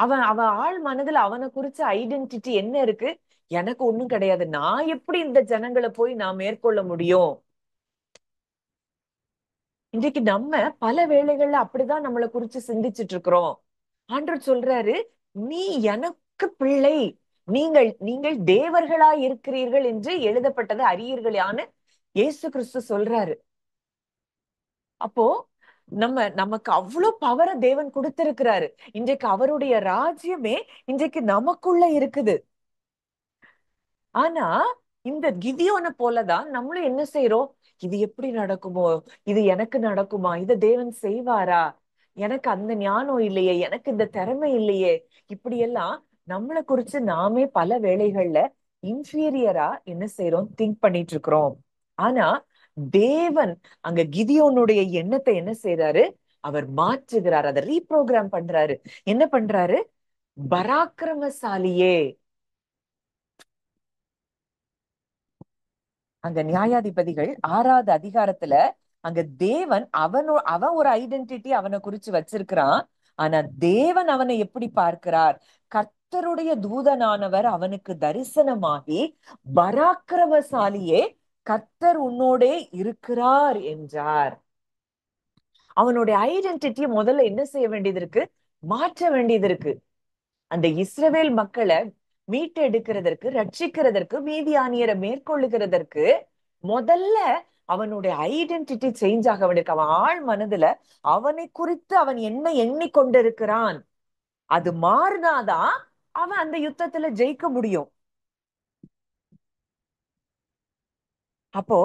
அவன் ஆள் மனதுல அவனை குறிச்ச ஐடென்டிட்டி என்ன இருக்கு? எனக்கு ஒண்ணும் கிடையாது, நான் எப்படி இந்த ஜனங்களை போய் நான் மேற்கொள்ள முடியும்? இன்றைக்கு நம்ம பல வேளைகள்ல அப்படிதான் நம்மளை குறிச்சு சிந்திச்சுட்டு இருக்கிறோம். ஆண்டவர் சொல்றாரு, நீ எனக்கு பிள்ளை, நீங்கள் நீங்கள் தேவர்களா இருக்கிறீர்கள் என்று எழுதப்பட்டது அறியீர்களான்னு இயேசு கிறிஸ்து சொல்றாரு. அப்போ நமக்கு அவ்வளவு பவரை தேவன் கொடுத்திருக்கிறாரு. இன்றைக்கு அவருடைய ராஜ்யமே இன்றைக்கு நமக்குள்ள இருக்குது. ஆனா இந்த கிதியோனை போலதான் நம்மளும் என்ன செய்யறோம், இது எப்படி நடக்குமோ, இது எனக்கு நடக்குமா, இத தேவன் செய்வாரா, எனக்கு அந்த ஞானம் இல்லையே, எனக்கு இந்த திறமை இல்லையே, இப்படியெல்லாம் நம்மளை குறிச்சு நாமே பல வேளைகள்ல இன்ஃபீரியரா என்ன செய்யறோம், திங்க் பண்ணிட்டு இருக்கிறோம். ஆனா தேவன் அங்க கிதியோனுடைய எண்ணத்தை என்ன செய்யறாரு, அவர் மாற்றுகிறார், அதை ரீப்ரோகிராம் பண்றாரு. என்ன பண்றாரு? பராக்கிரமசாலியே. அங்க நியாயாதிபதிகள் 6வது அதிகாரத்துல அங்க தேவன் அவன் ஒரு ஐடென்டிட்டி அவனை குறிச்சு வச்சிருக்கிறான். ஆனா தேவன் அவனை எப்படி பார்க்கிறார்? கர்த்தருடைய தூதனானவர் அவனுக்கு தரிசனமாகி, பராக்கிரமசாலியே, கர்த்தர் உன்னோடே இருக்கிறார் என்றார். அவனுடைய ஐடென்டிட்டியை முதல்ல என்ன செய்ய வேண்டியது இருக்கு? மாற்ற வேண்டியது இருக்கு. அந்த இஸ்ரவேல் மக்களை மீட்டெடுக்கிறதற்கு, ரட்சிக்கிறதற்கு, மீதியானியரை மேற்கொள்ளுகிறதற்கு முதல்ல அவனுடைய ஐடென்டிட்டி சேஞ்ச் ஆக வேண்டியிருக்கு. அவன் ஆழ் மனதுல அவனை குறித்து அவன் என்ன எண்ணிக்கொண்டிருக்கிறான், அது மாறினாதான் அவன் அந்த யுத்தத்துல ஜெயிக்க முடியும். அப்போ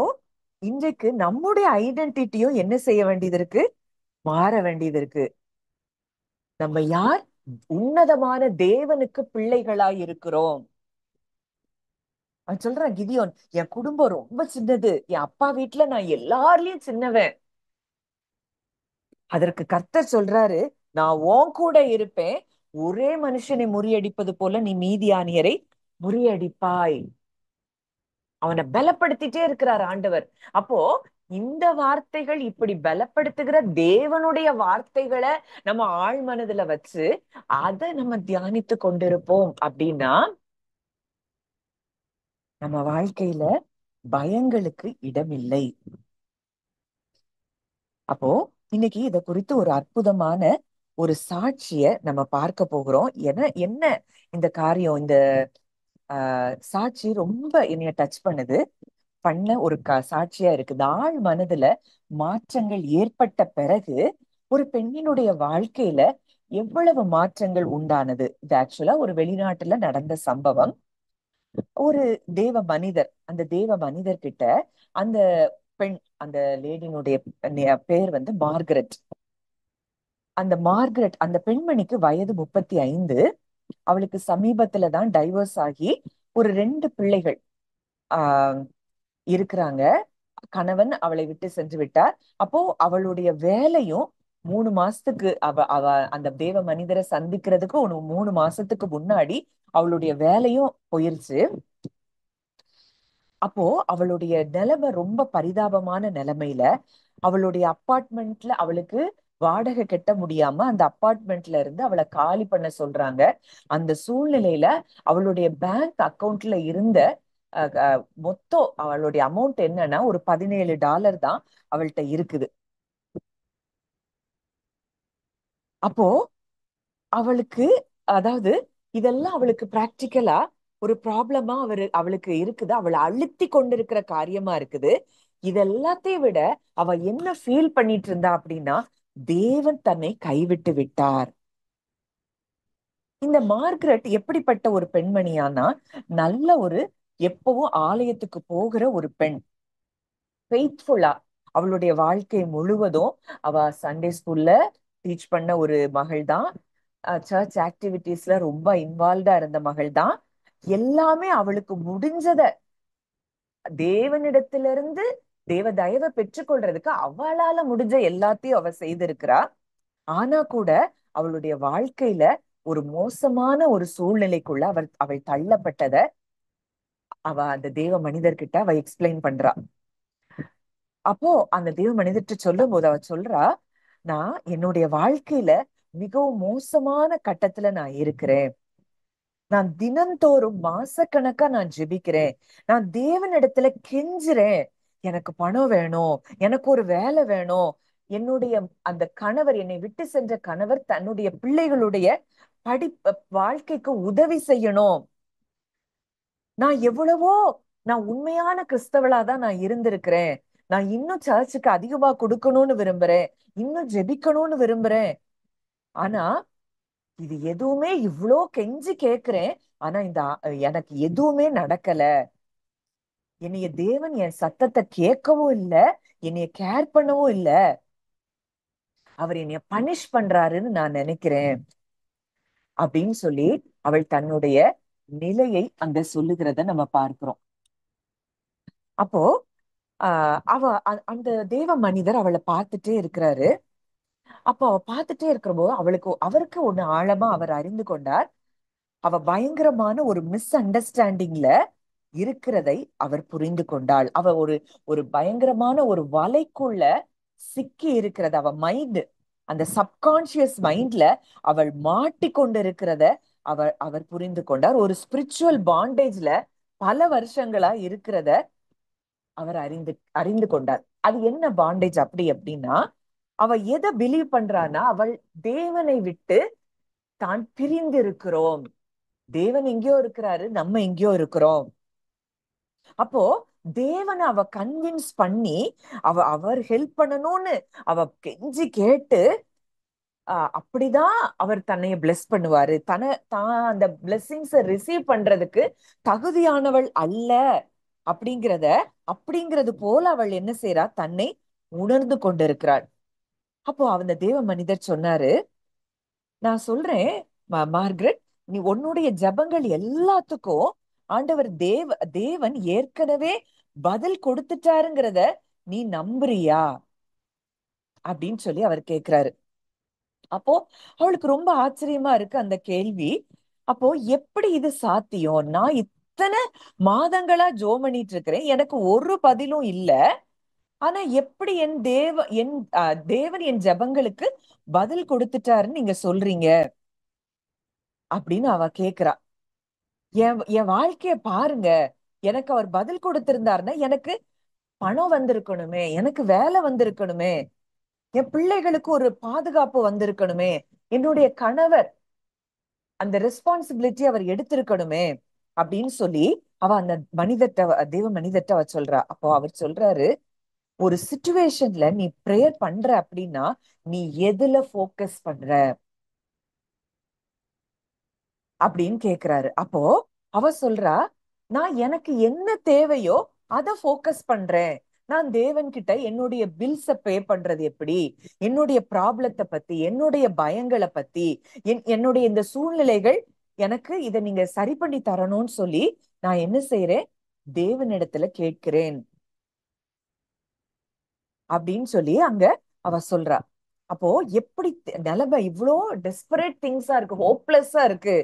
இன்றைக்கு நம்முடைய ஐடென்டிட்டியும் என்ன செய்ய வேண்டியது இருக்கு? மாற வேண்டியது இருக்கு. நம்ம யார்? உன்னதமான தேவனுக்கு பிள்ளைகளாய் இருக்கிறோம். அவன் சொல்றான், கிதியோன், என் குடும்பம் ரொம்ப சின்னது, என் அப்பா வீட்டுல நான் எல்லார்லயும் சின்னவன். அதற்கு கர்த்தர் சொல்றாரு, நான் உன் கூட இருப்பேன், ஒரே மனுஷனை முறியடிப்பது போல நீ மீதியானியரை முறியடிப்பாய். அவனை பலப்படுத்திட்டே இருக்கிறார் ஆண்டவர். அப்போ இந்த வார்த்தைகள் இப்படி பலப்படுத்துகிற தேவனுடைய வார்த்தைகளை நம்ம ஆழ் மனதுல வச்சு அதை நம்ம தியானித்து கொண்டிருப்போம் அப்படின்னா நம்ம வாழ்க்கையில பயங்களுக்கு இடமில்லை. அப்போ இன்னைக்கு இத குறித்து ஒரு அற்புதமான ஒரு சாட்சிய நம்ம பார்க்க போகிறோம். என்ன என்ன இந்த காரியம், இந்த சாட்சி ரொம்ப என்னைய டச் பண்ணுது. பண்ண ஒரு சாட்சியா இருக்கு. இந்த ஆழ் மனதுல மாற்றங்கள் ஏற்பட்ட பிறகு ஒரு பெண்ணினுடைய வாழ்க்கையில எவ்வளவு மாற்றங்கள் உண்டானது. இது ஆக்சுவலா ஒரு வெளிநாட்டுல நடந்த சம்பவம். ஒரு தேவ மனிதர், அந்த தேவ மனிதர் கிட்ட அந்த பெண், அந்த லேடினுடைய பேர் வந்து மார்கரெட். அந்த பெண்மணிக்கு வயது 35. அவளுக்கு சமீபத்துல தான் டைவர்ஸ் ஆகி ஒரு 2 பிள்ளைகள் ஆஹ் இருக்கிறாங்க. கணவன் அவளை விட்டு சென்று விட்டார். அப்போ அவளுடைய வேலையும் 3 மாசத்துக்கு, அவ அவ அந்த தேவ மனிதரை சந்திக்கிறதுக்கு ஒரு 3 மாசத்துக்கு முன்னாடி அவளுடைய வேலையும் போயிருச்சு. அப்போ அவளுடைய நிலைமை ரொம்ப பரிதாபமான நிலைமையில அவளுடைய அப்பார்ட்மெண்ட்ல அவளுக்கு வாடகை கட்ட முடியாம அந்த அப்பார்ட்மெண்ட்ல இருந்து அவளை காலி பண்ண சொல்றாங்க. அந்த சூழ்நிலையில அவளுடைய பேங்க் அக்கவுண்ட்ல இருந்த மொத்தம் அவளுடைய அமௌண்ட் என்னன்னா ஒரு $17 தான் அவள்கிட்ட இருக்குது. அப்போ அவளுக்கு, அதாவது இதெல்லாம் அவளுக்கு பிராக்டிக்கலா ஒரு ப்ராப்ளமா அவளுக்கு இருக்குது. அவளை அழுத்தி கொண்டிருக்கிற காரியமா இருக்குது. இது எல்லாத்தையும் விட அவ என்ன ஃபீல் பண்ணிட்டு இருந்தா அப்படின்னா, தேவன் தன்னை கைவிட்டு விட்டார். இந்த மார்கரெட் எப்படிப்பட்ட ஒரு பெண்மணியானா, நல்ல ஒரு, எப்பவும் ஆலயத்துக்கு போகிற ஒரு பெண், ஃபெய்த்ஃபுல்லா அவளுடைய வாழ்க்கை முழுவதும் அவ சண்டே ஸ்கூல்ல டீச் பண்ண ஒரு மகள் தான். சர்ச் ஆக்டிவிட்டீஸ்ல ரொம்ப இன்வால்வ்டா இருந்த மகள் தான். எல்லாமே அவளுக்கு முடிஞ்சத தேவனிடத்திலிருந்து தேவ தயவை பெற்றுக்கொள்றதுக்கு அவளால முடிஞ்ச எல்லாத்தையும் அவ செய்திருக்கிறா. ஆனா கூட அவளுடைய வாழ்க்கையில ஒரு மோசமான ஒரு சூழ்நிலைக்குள்ள அவள் தள்ளப்பட்டத அவ அந்த தேவ மனிதர்கிட்ட அவ எக்ஸ்பிளைன் பண்றா. அப்போ அந்த தேவ மனிதர்கிட்ட சொல்லும் போது அவ சொல்றா, நான் என்னுடைய வாழ்க்கையில மிகவும் மோசமான கட்டத்துல நான் இருக்கிறேன். நான் தினந்தோறும் மாசக்கணக்கா நான் ஜெபிக்கிறேன். நான் தேவனிடத்துல கெஞ்சுறேன். எனக்கு பணம் வேணும், எனக்கு ஒரு வேலை வேணும். என்னுடைய அந்த கணவர், என்னை விட்டு சென்ற கணவர் தன்னுடைய பிள்ளைகளுடைய வாழ்க்கைக்கு உதவி செய்யணும். நான் எவ்வளவோ, நான் உண்மையான கிறிஸ்தவளா தான் நான் இருந்திருக்கிறேன். நான் இன்னும் சர்ச்சுக்கு அதிகமா கொடுக்கணும்னு விரும்புறேன். இன்னும் ஜெபிக்கணும்னு விரும்புறேன். ஆனா இது எதுவுமே, இவ்ளோ கெஞ்சி கேக்குறேன். ஆனா எனக்கு எதுவுமே நடக்கல. என்னைய தேவன் என் சத்தத்தை கேட்கவும் இல்ல, என்னைய கேர் பண்ணவும் இல்ல. அவர் என்னைய பனிஷ் பண்றாருன்னு நான் நினைக்கிறேன் அப்படின்னு சொல்லி அவள் தன்னுடைய நிலையை அங்க சொல்லுகிறத நம்ம பார்க்கிறோம். அப்போ அந்த தேவ மனிதர் அவளை பார்த்துட்டே இருக்கிறாரு. அப்போ அவ பார்த்துட்டே இருக்கிறப்போ அவருக்கு ஒண்ணு ஆழமா அவர் அறிந்து கொண்டார். அவ பயங்கரமான ஒரு மிஸ் அண்டர்ஸ்டாண்டிங்ல இருக்கிறதை அவர் புரிந்து கொண்டாள். அவ ஒரு ஒரு பயங்கரமான ஒரு வலைக்குள்ள சிக்கி இருக்கிறத அவ மைண்ட், அந்த சப்கான்சியஸ் மைண்ட்ல அவள் மாட்டிக்கொண்டு இருக்கிறத அவர் புரிந்து கொண்டார். ஒரு ஸ்பிரிச்சுவல் பாண்டேஜ்ல பல வருஷங்களா இருக்கிறத அவர் அறிந்து அறிந்து கொண்டார். அது என்ன பாண்டேஜ் அப்படி அப்படின்னா, அவ எதை பிலீவ் பண்றான்னா, அவள் தேவனை விட்டு தான் பிரிந்து இருக்கிறோம். தேவன் எங்கேயோ இருக்கிறாரு, நம்ம எங்கேயோ இருக்கிறோம். அப்போ தேவனை அவ கன்வின்ஸ் பண்ணி அவர் ஹெல்ப் பண்ணணும்னு அவ கெஞ்சி கேட்டு, அப்படிதான் அவர் தன்னைய பிளெஸ் பண்ணுவாரு. தான் அந்த பிளெஸிங்ஸ ரிசீவ் பண்றதுக்கு தகுதியானவள் அல்ல அப்படிங்கிறத, அப்படிங்கிறது போல அவள் என்ன செய்றா, தன்னை உணர்ந்து கொண்டிருக்கிறாள். அப்போ அந்த தேவ மனிதர் சொன்னாரு, நான் சொல்றேன் மார்கரெட், நீ உன்னுடைய ஜெபங்கள் எல்லாத்துக்கும் ஆண்டவர் தேவன் ஏற்கனவே பதில் கொடுத்துட்டாருங்கிறத நீ நம்புறியா அப்படின்னு சொல்லி அவர் கேக்குறாரு. அப்போ அவளுக்கு ரொம்ப ஆச்சரியமா இருக்கு அந்த கேள்வி. அப்போ எப்படி இது சாத்தியம்? நான் இத்தனை மாதங்களா ஜெபம் பண்ணிட்டு இருக்கிறேன், எனக்கு ஒரு பதிலும் இல்ல. ஆனா எப்படி தேவன் என் ஜெபங்களுக்கு பதில் கொடுத்துட்டாருன்னு நீங்க சொல்றீங்க அப்படின்னு அவ கேக்குறா. என் என் வாழ்க்கைய பாருங்க, எனக்கு அவர் பதில் கொடுத்திருந்தாருன்னா எனக்கு பணம் வந்திருக்கணுமே, எனக்கு வேலை வந்திருக்கணுமே, என் பிள்ளைகளுக்கு ஒரு பாதுகாப்பு வந்திருக்கணுமே, என்னுடைய கணவர் அந்த ரெஸ்பான்சிபிலிட்டி அவர் எடுத்திருக்கணுமே. அப்படின்னு சொல்லி அவ அந்த தேவ மனிதர்ட்ட அவ சொல்றா. அப்போ அவர் சொல்றாரு, ஒரு சிச்சுவேஷன்ல நீ ப்ரேயர் பண்ற அப்படின்னா நீ எதுல ஃபோக்கஸ் பண்ற அப்படின்னு கேக்குறாரு. அப்போ அவ சொல்றா, நான் எனக்கு என்ன தேவையோ அத ஃபோக்கஸ் பண்றேன். நான் தேவன் கிட்ட என்னுடைய பில்ஸ பே பண்றது எப்படி, என்னுடைய ப்ராப்ளத்தை பத்தி, என்னுடைய பயங்களை பத்தி, என்னுடைய இந்த சூழ்நிலைகள் எனக்கு இதை நீங்க சரி பண்ணி தரணும்னு சொல்லி நான் என்ன செய்யறேன், தேவனிடத்துல கேட்கிறேன் அப்படின்னு சொல்லி அங்க அவ சொல்றா. அப்போ எப்படி நிலைமை இவ்வளோ டெஸ்பரேட் திங்ஸா இருக்கு, ஹோப்லெஸ்ஸா இருக்கு,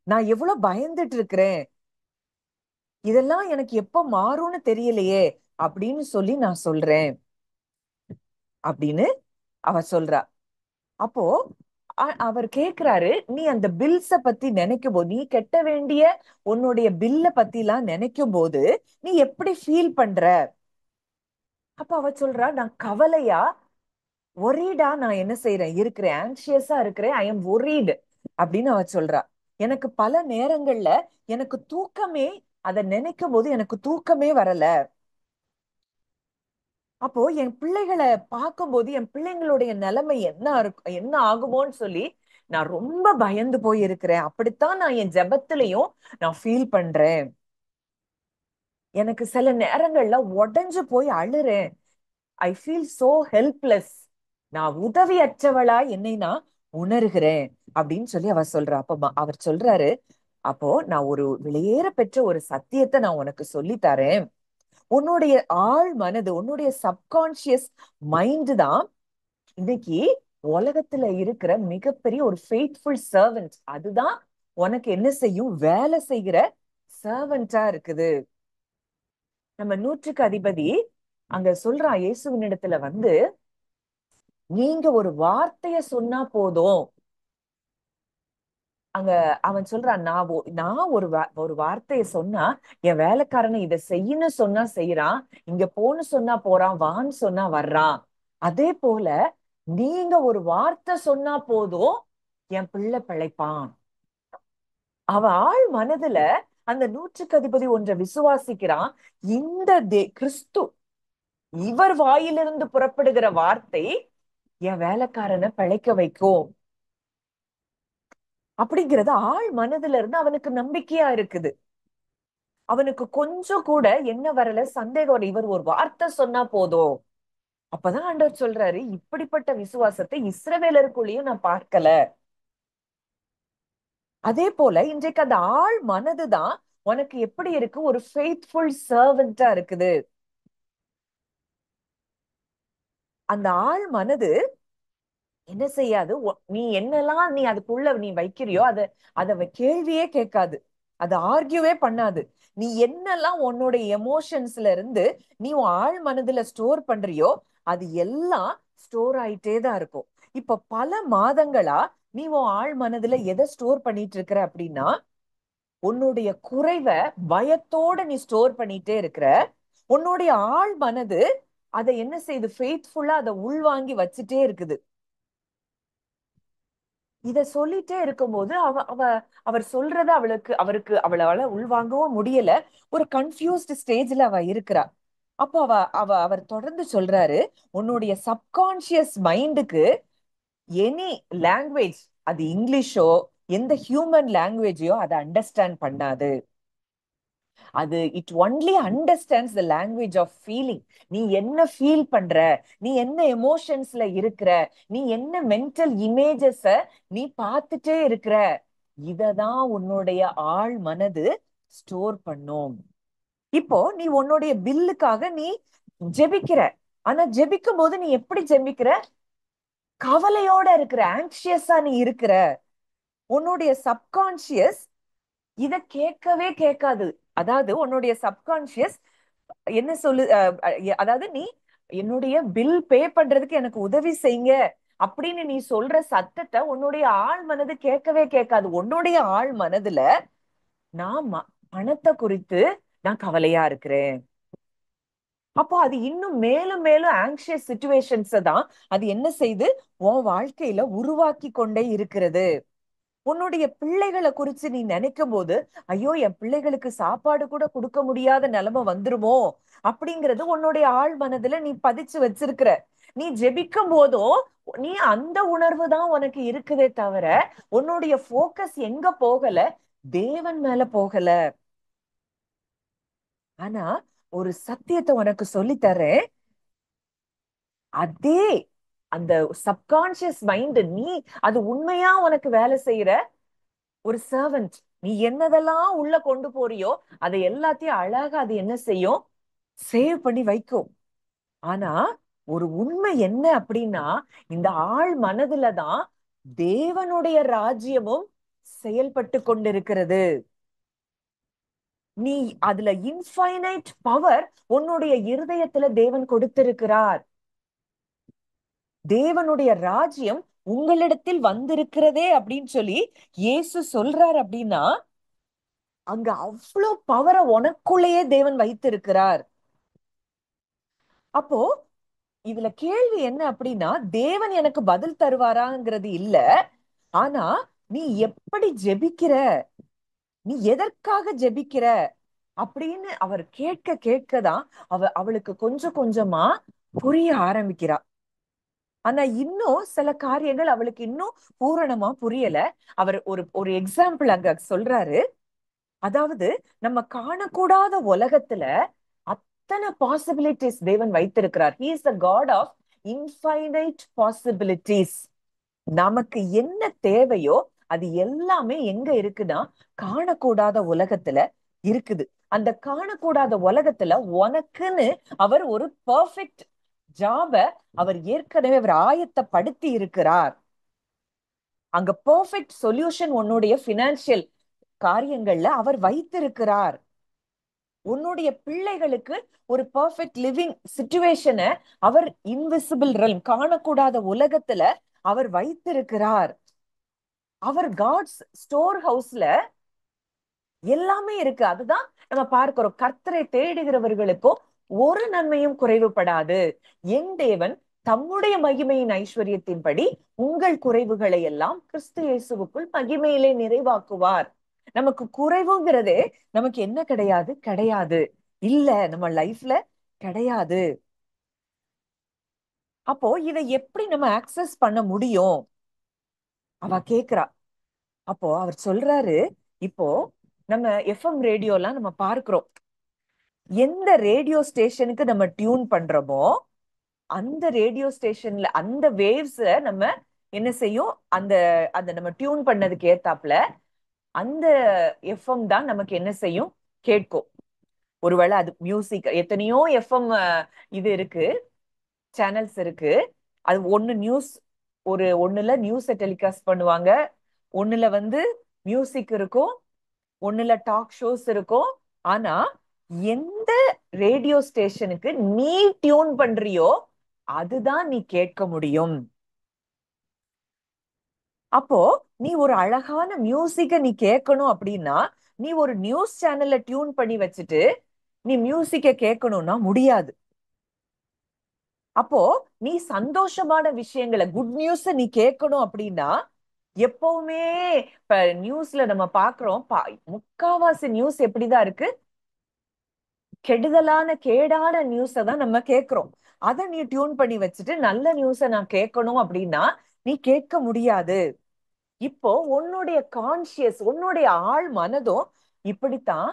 நான் எவ்வளவு பயந்துட்டு இருக்கிறேன், இதெல்லாம் எனக்கு எப்ப மாறும்னு தெரியலையே அப்படின்னு சொல்லி நான் சொல்றேன் அப்படின்னு அவ சொல்றா. அப்போ அவர் கேக்குறாரு, நீ அந்த பில்ஸ பத்தி நினைக்கும் போது, நீ கெட்ட வேண்டிய உன்னுடைய பில்ல பத்தி எல்லாம் நினைக்கும் போது நீ எப்படி ஃபீல் பண்ற? அப்ப அவ சொல்றா, நான் கவலையா, ஒரீடா நான் என்ன செய்யறேன், இருக்கிறேன், ஆங்ஷியஸா இருக்கிறேன், ஐ எம் ஒரீடு அப்படின்னு அவ சொல்றா. எனக்கு பல நேரங்கள்ல எனக்கு தூக்கமே, அதை நினைக்கும் போது எனக்கு தூக்கமே வரல. அப்போ என் பிள்ளைகளை பார்க்கும்போது என் பிள்ளைங்களுடைய நிலைமை என்ன ஆகுமோன்னு சொல்லி நான் ரொம்ப பயந்து போய் இருக்கிறேன். அப்படித்தான் நான் என் ஜெபத்திலையும் நான் ஃபீல் பண்றேன். எனக்கு சில நேரங்கள்ல உடைஞ்சு போய் அழுறேன். I feel so helpless. நான் உதவியற்றவளா என்னை நான் உணர்கிறேன் அப்படின்னு சொல்லி அவர் சொல்றா. அப்ப அவர் சொல்றாரு, அப்போ நான் ஒரு வெளியேற பெற்ற ஒரு சத்தியத்தை நான் உனக்கு சொல்லி தரேன். உன்னுடைய ஆழ் மனது, உன்னுடைய சப்கான்சியஸ் மைண்ட் தான் இன்னைக்கு உலகத்துல இருக்கிற மிகப்பெரிய ஒரு ஃபெய்த்ஃபுல் சர்வன்ட். அதுதான் உனக்கு என்ன செய்யும், வேலை செய்கிற சர்வன்டா இருக்குது. நம்ம நூற்றுக்கு அதிபதி அங்க சொல்றான் இயேசுவின் இடத்துல வந்து, நீங்க ஒரு வார்த்தைய சொன்னா போதும். அங்க அவன் சொல்றான், நான் ஒரு வார்த்தையை சொன்னா என் வேலைக்காரனை இதை செய்யன்னு சொன்னா செய்யறான், இங்க போன்னு சொன்னா போறான், வான்னு சொன்னா வர்றான். அதே போல நீங்க ஒரு வார்த்தை சொன்னா போதும், என் பிள்ளை பிழைப்பான். அவ ஆள் மனதுல அந்த நூற்றுக்கு அதிபதி ஒன்றை விசுவாசிக்கிறான். இந்த கிறிஸ்து, இவர் வாயிலிருந்து புறப்படுகிற வார்த்தை என் வேலைக்காரனை பிழைக்க வைக்கும் அப்படிங்கிறது ஆள் மனதுல இருந்து அவனுக்கு நம்பிக்கையா இருக்குது. அவனுக்கு கொஞ்சம் கூட என்ன வரல, சந்தேகம் வரல. இவர் ஒரு வார்த்தை சொன்னா போதும். அப்பதான் ஆண்டவர் சொல்றாரு, இப்படிப்பட்ட விசுவாசத்தை இஸ்ரவேலருக்குள்ளேயும் நான் பார்க்கல. அதே போல இன்றைக்கு அந்த ஆள் மனதுதான் உனக்கு எப்படி இருக்கு, ஒரு ஃபெய்த்ஃபுல் சர்வெண்டா இருக்குது. அந்த ஆள் மனது என்ன செய்யாது, நீ என்னெல்லாம் நீ அதுக்குள்ள நீ வைக்கிறியோ அத கேள்வியே கேட்காது, அது ஆர்கியூவே பண்ணாது. நீ என்னெல்லாம் உன்னுடைய எமோஷன்ஸ்ல இருந்து நீ உன் ஆள் மனதுல ஸ்டோர் பண்றியோ அது எல்லாம் ஸ்டோர் ஆயிட்டே தான் இருக்கும். இப்ப பல மாதங்களா நீ உன் ஆள் மனதுல எதை ஸ்டோர் பண்ணிட்டு இருக்கிற அப்படின்னா, உன்னுடைய குறைவை பயத்தோட நீ ஸ்டோர் பண்ணிட்டே இருக்கிற. உன்னுடைய ஆள் மனது அதை என்ன செய்யுது, ஃபெய்த்ஃபுல்லா அதை உள்வாங்கி வச்சுட்டே இருக்குது. இத சொல்லிட்டே இருக்கும்போது அவ அவ அவர் சொல்றத அவளால உள்வாங்கவும் முடியல. ஒரு கன்ஃபியூஸ்ட் ஸ்டேஜ்ல அவ இருக்கிறா. அப்போ அவர் தொடர்ந்து சொல்றாரு, உன்னுடைய சப்கான்சியஸ் மைண்டுக்கு எனி லாங்குவேஜ், அது இங்கிலீஷோ எந்த ஹியூமன் லாங்குவேஜையோ அதை அண்டர்ஸ்டாண்ட் பண்ணாது. அது it only understands the language of feeling. நீ என்ன ஃபீல் பண்ற, நீ என்ன எமோஷன்ஸ்ல இருக்கிற, நீ என்ன மென்டல் இமேஜஸ நீ பார்த்துட்டே இருக்கிற, இததான் உன்னுடைய ஆழ் மனது ஸ்டோர் பண்ணும். இப்போ நீ உன்னுடைய பில்லுக்காக நீ ஜெபிக்கிற. ஆனா ஜெபிக்கும் போது நீ எப்படி ஜெபிக்கிற, கவலையோட இருக்கிற, ஆங்ஷியஸா நீ இருக்கிற. உன்னுடைய சப்கான்சியஸ் இத கேட்கவே கேட்காது. அதாவது உன்னுடைய சப்கான்சியஸ் என்ன சொல்லு, அதாவது நீ என்னுடைய பில் பே பண்றதுக்கு எனக்கு உதவி செய்யுங்க அப்படின்னு நீ சொல்ற சத்தத்தை உன்னுடைய ஆழ் மனது கேட்கவே கேட்காது. உன்னுடைய ஆழ் மனதுல நான் பணத்தை குறித்து நான் கவலையா இருக்கிறேன். அப்போ அது இன்னும் மேலும் மேலும் ஆங்ஷியஸ் சிச்சுவேஷன்ஸ் தான் அது என்ன செய்து உன் வாழ்க்கையில உருவாக்கி கொண்டே இருக்கிறது. உன்னுடைய பிள்ளைகளை குறிச்சு நீ நினைக்கும் போது, ஐயோ என் பிள்ளைகளுக்கு சாப்பாடு கூட கொடுக்க முடியாத நிலைமை வந்துருமோ அப்படிங்கறது உன்னுடைய ஆழ் மனதுல நீ பதிச்சு வச்சிருக்கிற. நீ ஜெபிக்கும் போதும் நீ அந்த உணர்வு தான் உனக்கு இருக்குதே தவிர, உன்னுடைய போக்கஸ் எங்க போகல? தேவன் மேல போகல. ஆனா ஒரு சத்தியத்தை உனக்கு சொல்லி தரேன். அதே அந்த சப்கான்சியஸ் மைண்ட், நீ அது உண்மையா உனக்கு வேலை செய்யற ஒரு சர்வன்ட். நீ என்னதெல்லாம் உள்ள கொண்டு போறியோ அதை எல்லாத்தையும் அழகா அது என்ன செய்யும்? சேவ் பண்ணி வைக்கும். ஆனா ஒரு உண்மை என்ன அப்படின்னா, இந்த ஆள் மனதுல தான் தேவனுடைய ராஜ்யமும் செயல்பட்டு கொண்டிருக்கிறது. நீ அதுல இன்ஃபைனைட் பவர் உன்னுடைய இருதயத்துல தேவன் கொடுத்திருக்கிறார். தேவனுடைய ராஜ்யம் உங்களிடத்தில் வந்திருக்கிறதே அப்படின்னு சொல்லி இயேசு சொல்றார். அப்படின்னா அங்க அவ்வளவு பவரை உனக்குள்ளேயே தேவன் வைத்திருக்கிறார். அப்போ இதுல கேள்வி என்ன அப்படின்னா, தேவன் எனக்கு பதில் தருவாராங்கிறது இல்ல. ஆனா நீ எப்படி ஜெபிக்கிற, நீ எதற்காக ஜெபிக்கிற அப்படின்னு அவர் கேட்க கேட்கதான் அவளுக்கு கொஞ்சம் கொஞ்சமா புரிய ஆரம்பிக்கிறா. ஆனா இன்னும் சில காரியங்கள் அவளுக்கு இன்னும் பூரணமா புரியல. அவர் ஒரு ஒரு எக்ஸாம்பிள் அங்க சொல்றாரு. அதாவது நம்ம காணக்கூடாத உலகத்துல அத்தனை பாசிபிலிட்டிஸ் தேவன் வைத்திருக்கிறார். He is the God of infinite possibilities. நமக்கு என்ன தேவையோ அது எல்லாமே எங்க இருக்குன்னா காணக்கூடாத உலகத்துல இருக்குது. அந்த காணக்கூடாத உலகத்துல உனக்குன்னு அவர் ஒரு பெர்ஃபெக்ட் ஜாப அவர் ஏற்கனவே அவர் ஆயத்தப்படுத்தி இருக்கிறார். அங்க பெர்ஃபெக்ட் சொல்யூஷன் உன்னுடைய பினான்சியல் காரியங்கள்ல அவர் வைத்திருக்கிறார். உன்னுடைய பிள்ளைகளுக்கு ஒரு பெர்ஃபெக்ட் லிவிங் சிச்சுவேஷனை அவர் இன்விசிபிள் ரெல்ம், காணக்கூடாத உலகத்துல அவர் வைத்திருக்கிறார். அவர் காட்ஸ் ஸ்டோர் ஹவுஸ்ல எல்லாமே இருக்கு. அதுதான் நம்ம பார்க்கிறோம். கர்த்தரை தேடுகிறவர்களுக்கும் ஒரு நன்மையும் குறைவுபடாது. என் தேவன் தம்முடைய மகிமையின் ஐஸ்வர்யத்தின்படி உங்கள் குறைவுகளை எல்லாம் கிறிஸ்து இயேசுவுக்குள் மகிமையிலே நிறைவாக்குவார். நமக்கு குறைவுங்கிறதே நமக்கு என்ன கிடையாது? கிடையாது. இல்ல, நம்ம லைஃப்ல கிடையாது. அப்போ இதை எப்படி நம்ம ஆக்சஸ் பண்ண முடியும்? அவ கேக்குறா. அப்போ அவர் சொல்றாரு, இப்போ நம்ம எஃப்எம் ரேடியோலாம் நம்ம பார்க்கிறோம். எந்த ரேடியோ ஸ்டேஷனுக்கு நம்ம டியூன் பண்றோமோ அந்த ரேடியோ ஸ்டேஷன்ல அந்த வேவ்ஸ் நம்ம என்ன செய்யும்? அந்த அந்த நம்ம டியூன் பண்ணதுக்கு ஏத்தாப்புல அந்த எஃப்எம் தான் நமக்கு என்ன செய்யும்? கேட்கும். ஒருவேளை அது மியூசிக், எத்தனையோ எஃப்எம் இது இருக்கு, சேனல்ஸ் இருக்கு. அது ஒண்ணு நியூஸ், ஒண்ணுல நியூஸை டெலிகாஸ்ட் பண்ணுவாங்க, ஒண்ணுல மியூசிக் இருக்கும், ஒண்ணுல டாக் ஷோஸ் இருக்கும். ஆனா எந்த ரேடியோ ஸ்டேஷனுக்கு நீ டியூன் பண்றியோ அதுதான் நீ கேட்க முடியும். அப்போ நீ ஒரு அழகான மியூசிக்க நீ கேட்கணும் அப்படின்னா நீ ஒரு நியூஸ் சேனல்ல டியூன் பண்ணி வச்சுட்டு நீ மியூசிக்க கேட்கணும்னா முடியாது. அப்போ நீ சந்தோஷமான விஷயங்களை, குட் நியூஸ் நீ கேட்கணும் அப்படின்னா எப்பவுமே இப்ப நியூஸ்ல நம்ம பாக்குறோம், முக்காவாசி நியூஸ் எப்படிதான் இருக்கு? கெடுதலான கேடான நியூஸ தான் நம்ம கேட்கிறோம். அதை நீ டியூன் பண்ணி வச்சுட்டு நல்ல நியூஸ நான் கேட்கணும் அப்படின்னா நீ கேட்க முடியாது. இப்போ உன்னுடைய கான்சியஸ், உன்னுடைய ஆழ் மனதும் இப்படித்தான்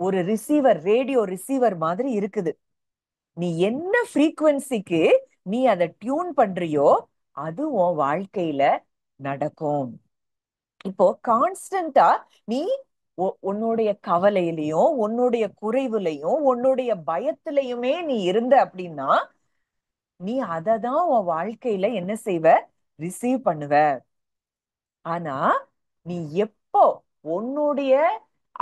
ஒரு ரிசீவர், ரேடியோ ரிசீவர் மாதிரி இருக்குது. நீ என்ன ஃப்ரீக்குவன்சிக்கு நீ அதை டியூன் பண்றியோ அது உன் வாழ்க்கையில நடக்கும். இப்போ கான்ஸ்டன்டா நீ உன்னுடைய கவலையிலையும் உன்னுடைய குறைவுலையும் உன்னுடைய பயத்திலையுமே நீ இருந்த அப்படின்னா நீ அதை தான் உன் வாழ்க்கையில என்ன செய்வ? ரிசீவ் பண்ணுவ. ஆனா நீ எப்போ உன்னுடைய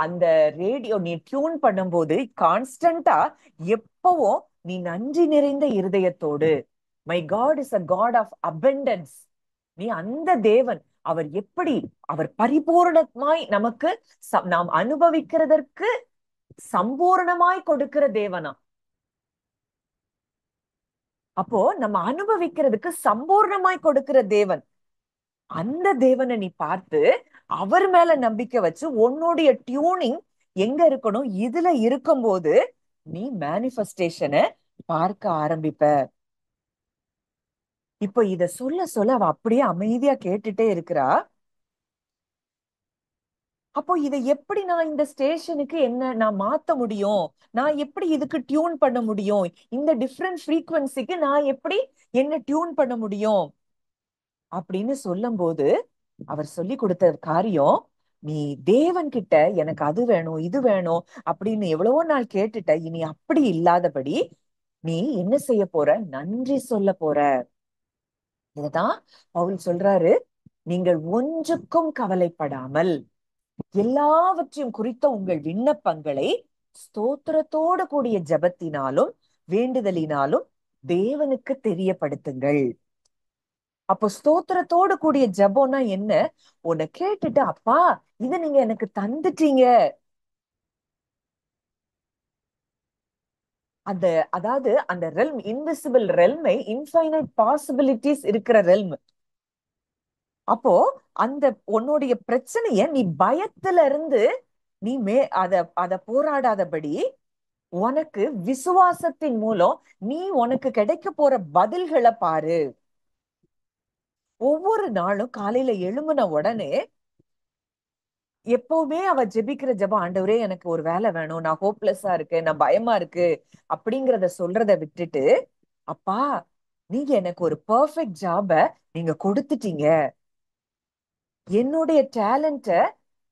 அந்த ரேடியோ நீ டியூன் பண்ணும்போது கான்ஸ்டன்டா எப்பவும் நீ நன்றி நிறைந்த இருதயத்தோடு, my God is a God of abundance, நீ அந்த தேவன் அவர் எப்படி அவர் பரிபூரணமாய் நமக்கு நாம் அனுபவிக்கிறதற்கு சம்பூர்ணமாய் கொடுக்கிற தேவனா. அப்போ நம்ம அனுபவிக்கிறதுக்கு சம்பூர்ணமாய் கொடுக்கிற தேவன். அந்த தேவனை நீ பார்த்து அவர் மேல நம்பிக்கை வச்சு உன்னுடைய டியூனிங் எங்க இருக்கணும் இதுல இருக்கும்போது நீ மேனிஃபெஸ்டேஷனை பார்க்க ஆரம்பிப்ப. இப்ப இத சொல்ல சொல்ல அவ அப்படியே அமைதியா கேட்டுட்டே இருக்கிறா. அப்போ இதை எப்படி நான் இந்த ஸ்டேஷனுக்கு என்ன நான் மாத்த முடியும், நான் எப்படி இதுக்கு டியூன் பண்ண முடியும், இந்த டிஃப்ரெண்ட் ஃப்ரீக்வன்சிக்கு நான் எப்படி என்ன டியூன் பண்ண முடியும் அப்படின்னு சொல்லும் போது அவர் சொல்லி கொடுத்த காரியம், நீ தேவன் கிட்ட எனக்கு அது வேணும் இது வேணும் அப்படின்னு எவ்வளவோ நாள் கேட்டுட்ட, இனி அப்படி இல்லாதபடி நீ என்ன செய்ய போற, நன்றி சொல்ல போற. இதுதான் பவுல் சொல்றாரு, நீங்கள் ஒன்றுக்கும் கவலைப்படாமல் எல்லாவற்றையும் குறித்த உங்கள் விண்ணப்பங்களை ஸ்தோத்திரத்தோடு கூடிய ஜெபத்தினாலும் வேண்டுதலினாலும் தேவனுக்கு தெரியப்படுத்துங்கள். அப்போ ஸ்தோத்திரத்தோடு கூடிய ஜெபம்னா என்ன? உன்னை கேட்டுட்டு, அப்பா இத நீங்க எனக்கு தந்துட்டீங்க, அந்த அதாவது அந்த ரெல்ம், இன்விசிபிள் ரெல்மை, இன்ஃபைனைட் பாசிபிலிட்டிஸ் இருக்கிற ரெல்ம். அப்போ அந்த உன்னுடைய பிரச்சனைய நீ பயத்துல இருந்து நீ அத அத போராடாதபடி உனக்கு விசுவாசத்தின் மூலம் நீ உனக்கு கிடைக்க போற பதில்களை பாரு. ஒவ்வொரு நாளும் காலையில எழும்புன உடனே எப்பவுமே அவ ஜெபிக்கிற ஜெபம், ஆண்டவரே எனக்கு ஒரு வேலை வேணும், நான் ஹோப்லெஸ்ஸா இருக்கு, நான் பயமா இருக்கு அப்படிங்கிறத சொல்றத விட்டுட்டு, அப்பா நீங்க எனக்கு ஒரு பெர்ஃபெக்ட் ஜாப நீங்க கொடுத்துட்டீங்க, என்னுடைய டேலண்ட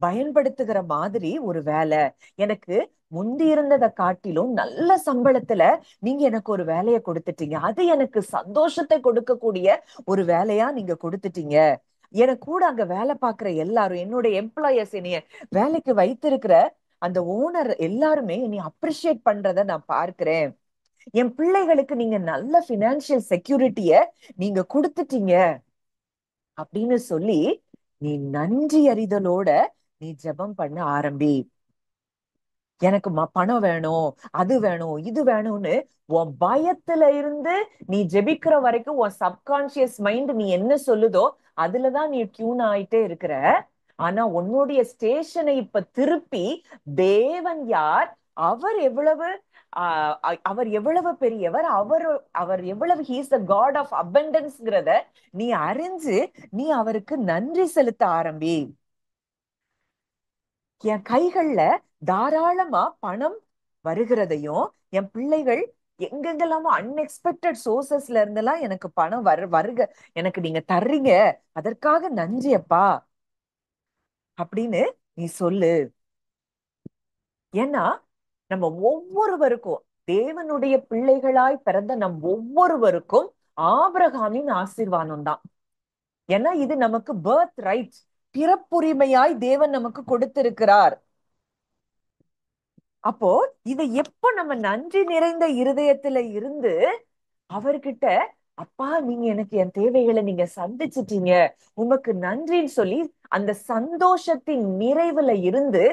பயன்படுத்துகிற மாதிரி ஒரு வேலை, எனக்கு முந்தி இருந்ததை காட்டிலும் நல்ல சம்பளத்துல நீங்க எனக்கு ஒரு வேலையை கொடுத்துட்டீங்க, அது எனக்கு சந்தோஷத்தை கொடுக்கக்கூடிய ஒரு வேலையா நீங்க கொடுத்துட்டீங்க, எனக்கு கூட அங்க வேலை பார்க்கிற எல்லாரும் என்னுடைய எம்ப்ளாயர்ஸ், என்னைய வேலைக்கு வைத்திருக்கிற அந்த ஓனர் எல்லாருமே என்னை அப்ரிஷியேட் பண்றத நான் பார்க்கிறேன், என் பிள்ளைகளுக்கு நீங்க நல்ல பினான்சியல் செக்யூரிட்டிய நீங்க கொடுத்துட்டீங்க அப்படின்னு சொல்லி நீ நன்றி அறிதலோட நீ ஜெபம் பண்ண ஆரம்பி. எனக்கு பணம் வேணும், அது வேணும் இது வேணும்னு உன் பயத்துல இருந்து நீ ஜெபிக்கிற வரைக்கும் உன் சப்கான்சியஸ் மைண்ட் நீ என்ன சொல்லுதோ அதுலதான் நீ டியூன் ஆயிட்டே இருக்கிற. ஆனா உன்னுடைய ஸ்டேஷனை இப்ப திருப்பி தேவன் யார், அவர் எவ்வளவு அவர் எவ்வளவு பெரியவர், அவர் எவ்வளவு ஹீஸ் த காட் ஆஃப் அபண்டன்ஸ்ங்கிறத நீ அறிஞ்சு நீ அவருக்கு நன்றி செலுத்த ஆரம்பி. என் கைகள்ல தாராளமா பணம் வருகிறதையும், என் பிள்ளைகள் எங்கெங்கெல்லாமோ அன்எக்ஸ்பெக்டட் சோர்சஸ்ல இருந்தெல்லாம் எனக்கு பணம் வருக எனக்கு நீங்க தர்றீங்க, அதற்காக நன்றி அப்பா அப்படின்னு நீ சொல்லு. ஏன்னா நம்ம ஒவ்வொருவருக்கும், தேவனுடைய பிள்ளைகளாய் பிறந்த நம் ஒவ்வொருவருக்கும் ஆபிரகாமின் ஆசீர்வாதம் தான். ஏன்னா இது நமக்கு பர்த் ரைட், பிறப்புரிமையாய் தேவன் நமக்கு கொடுத்திருக்கிறார். அப்போ இதை எப்ப நம்ம நன்றி நிறைந்த இருதயத்துல இருந்து அவர்கிட்ட, அப்பா நீங்க எனக்கு என் தேவைகளை நீங்க சந்திச்சிட்டீங்க, உமக்கு நன்றின்னு சொல்லி அந்த சந்தோஷத்தின் நிறைவுல இருந்து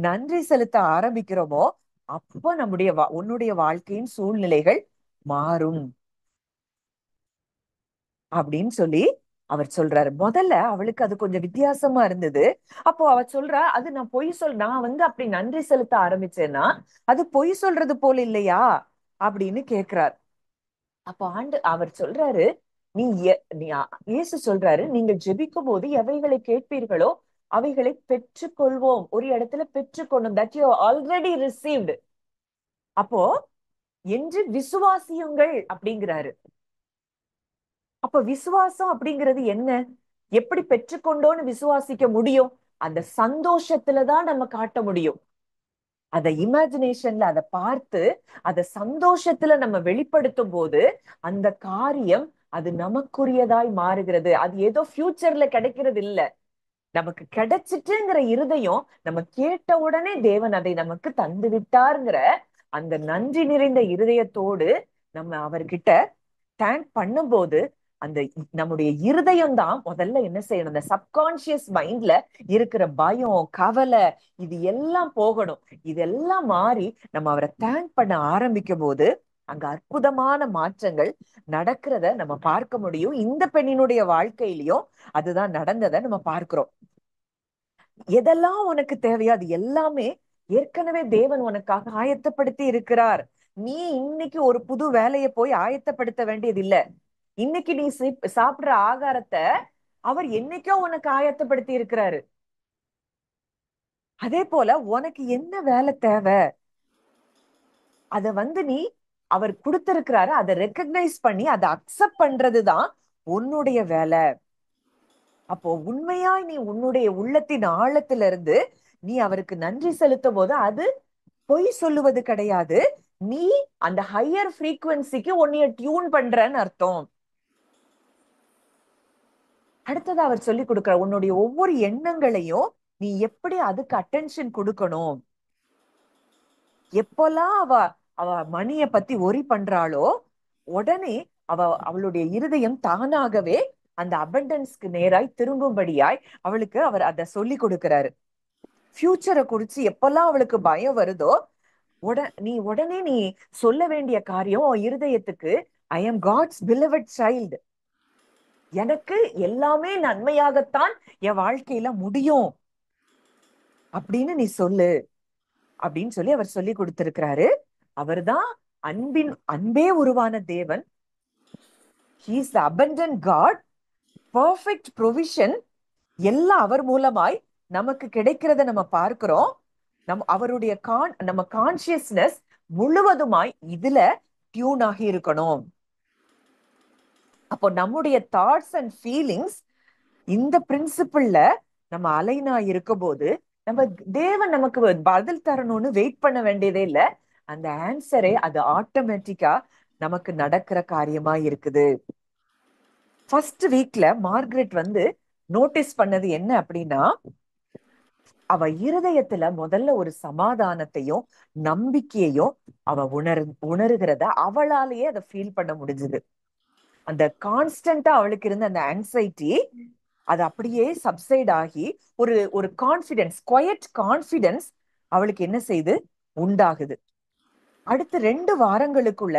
நன்றி செலுத்த ஆரம்பிக்கிறோமோ, அப்ப நம்முடைய உன்னுடைய வாழ்க்கையின் சூழ்நிலைகள் மாறும் அப்படின்னு சொல்லி அவர் சொல்றாரு. முதல்ல அவளுக்கு அது கொஞ்சம் வித்தியாசமா இருந்தது. அப்போ அவ சொல்றா, அது நான் பொய் நான் அப்படி நன்றி செலுத்த ஆரம்பிச்சேன்னா அது பொய் சொல்றது போல இல்லையா அப்படின்னு கேக்குறார். அப்ப அவர் சொல்றாரு, நீ இயேசு சொல்றாரு, நீங்கள் ஜெபிக்கும் போது எவைகளை கேட்பீர்களோ அவைகளை பெற்றுக்கொள்வோம். ஒரு இடத்துல பெற்றுக்கொள்ளும், தட் யூ ஆல்ரெடி ரிசீவ்டு. அப்போ என்று விசுவாசியுங்கள் அப்படிங்கிறாரு. அப்ப விசுவாசம் அப்படிங்கிறது என்ன? எப்படி பெற்றுக்கொண்டோன்னு விசுவாசிக்க முடியும்? அந்த சந்தோஷத்துலதான் நம்ம காட்ட முடியும். அத இமேஜினேஷன்ல அதை பார்த்து அத சந்தோஷத்துல நம்ம வெளிப்படுத்தும் போது அந்த காரியம் அது நமக்குரியதாய் மாறுகிறது. அது ஏதோ ஃபியூச்சர்ல கிடைக்கிறது இல்ல, நமக்கு கிடைச்சிட்டுங்கிற இருதயம், நம்ம கேட்ட உடனே தேவன் அதை நமக்கு தந்து விட்டாருங்கிற அந்த நன்றி நிறைந்த இருதயத்தோடு நம்ம அவர்கிட்ட தேங்க் பண்ணும்போது அந்த நம்முடைய இருதயம் தான் முதல்ல என்ன செய்யணும், இந்த சப்கான்சியஸ் மைண்ட்ல இருக்கிற பயம் கவலை இது எல்லாம் போகணும். இதெல்லாம் மாறி நம்ம அவரை தேங்க் பண்ண ஆரம்பிக்கும் போது அங்க அற்புதமான மாற்றங்கள் நடக்கிறத நம்ம பார்க்க முடியும். இந்த பெண்ணினுடைய வாழ்க்கையிலயும் அதுதான் நடந்ததை நம்ம பார்க்கிறோம். எதெல்லாம் உனக்கு தேவையோ அது எல்லாமே ஏற்கனவே தேவன் உனக்காக ஆயத்தப்படுத்தி இருக்கிறார். நீ இன்னைக்கு ஒரு புது வேலையை போய் ஆயத்தப்படுத்த வேண்டியது இல்ல. இன்னைக்கு நீ சாப்பிடுற ஆகாரத்தை அவர் என்னைக்கோ உனக்கு ஆயத்தப்படுத்தி இருக்கிறாரு. அதே போல உனக்கு என்ன வேலை தேவை, அத நீ அவர் கொடுத்திருக்கிறாரு, அதை ரெக்கக்னைஸ் பண்ணி அதை அக்செப்ட் பண்றதுதான் உன்னுடைய வேலை. அப்போ உண்மையாய் நீ உன்னுடைய உள்ளத்தின் ஆழத்திலிருந்து நீ அவருக்கு நன்றி செலுத்தும் போது அது பொய் சொல்லுவது கிடையாது. நீ அந்த ஹையர் ஃப்ரீக்வன்சிக்கு உன்னைய டியூன் பண்றன்னு அர்த்தம். அடுத்தது அவர் சொல்லி கொடுக்கிற உன்னுடைய ஒவ்வொரு எண்ணங்களையும் நீ எப்படி அதுக்கு அட்டென்ஷன் கொடுக்கணும். எப்பெல்லாம் அவ அவ மணிய பத்தி ஒரி பண்றாளோ உடனே அவளுடைய இருதயம் தானாகவே அந்த அபண்டன்ஸ்க்கு நேராய் திரும்பும்படியாய் அவளுக்கு அவர் அதை சொல்லி கொடுக்கிறாரு. ஃபியூச்சரை குறிச்சு எப்பெல்லாம் அவளுக்கு பயம் வருதோ உடனே நீ சொல்ல வேண்டிய காரியம் இருதயத்துக்கு, I am God's beloved child, எனக்கு எல்லாமே நன்மையாகத்தான் என் வாழ்க்கையில முடியும் அப்படின்னு நீ சொல்லு அப்படின்னு சொல்லி அவர் சொல்லி கொடுத்திருக்கிறாரு. அவர்தான் அன்பே உருவான தேவன். He is the abundant God, perfect provision. எல்லாம் அவர் மூலமாய் நமக்கு கிடைக்கிறத நம்ம பார்க்கிறோம். அவருடைய நம்ம கான்சியஸ்னஸ் முழுவதுமாய் இதுல டியூன் ஆகி இருக்கணும். அப்போ நம்முடைய தாட்ஸ் அண்ட் ஃபீலிங்ஸ் இந்த பிரின்சிபிள்ல நம்ம அலைனா இருக்கும் போது நம்ம தேவன் நமக்கு பதில் தரணும்னு வெயிட் பண்ண வேண்டியதே இல்லை. அந்த ஆன்சரே அது ஆட்டோமேட்டிக்கா நமக்கு நடக்கிற காரியமா இருக்குது. ஃபர்ஸ்ட் வீக்ல மார்கரெட் நோட்டீஸ் பண்ணது என்ன அப்படின்னா, அவ இருதயத்துல முதல்ல ஒரு சமாதானத்தையும் நம்பிக்கையையும் அவ உணருகிறத அவளாலேயே அதை ஃபீல் பண்ண முடிஞ்சது. அந்த கான்ஸ்டன்டா அவளுக்கு இருந்த அந்த ஆங்ஸைட்டி அது அப்படியே சப்சைட் ஆகி ஒரு ஒரு கான்ஃபிடன்ஸ், குவைட் கான்ஃபிடன்ஸ் அவளுக்கு என்ன செய்து உண்டாகுது. அடுத்த 2 வாரங்களுக்குள்ள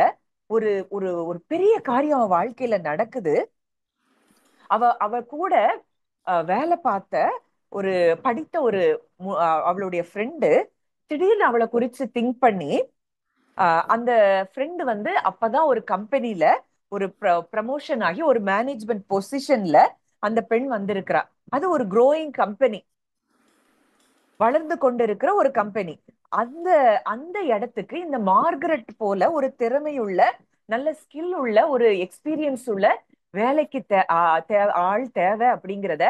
ஒரு ஒரு ஒரு பெரிய காரியம் அவ வாழ்க்கையில நடக்குது. அவ கூட வேலை பார்த்த ஒரு படித்த ஒரு அவளுடைய ஃப்ரெண்டு திடீர்னு அவளை குறிச்சு திங்க் பண்ணி அந்த ஃப்ரெண்டு அப்பதான் ஒரு கம்பெனில ஒரு ப்ரமோஷன் ஆகி ஒரு மேனேஜ்மெண்ட் பொசிஷன்ல அந்த பெண் வந்திருக்கிறா. அது ஒரு க்ரோயிங் கம்பெனி, வளர்ந்து கொண்டிருக்கிற ஒரு கம்பெனி. அந்த அந்த இடத்துக்கு இந்த மார்கரெட் போல ஒரு திறமையுள்ள, நல்ல ஸ்கில் உள்ள, ஒரு எக்ஸ்பீரியன்ஸ் உள்ள வேலைக்கு ஆள் தேவை அப்படிங்கிறத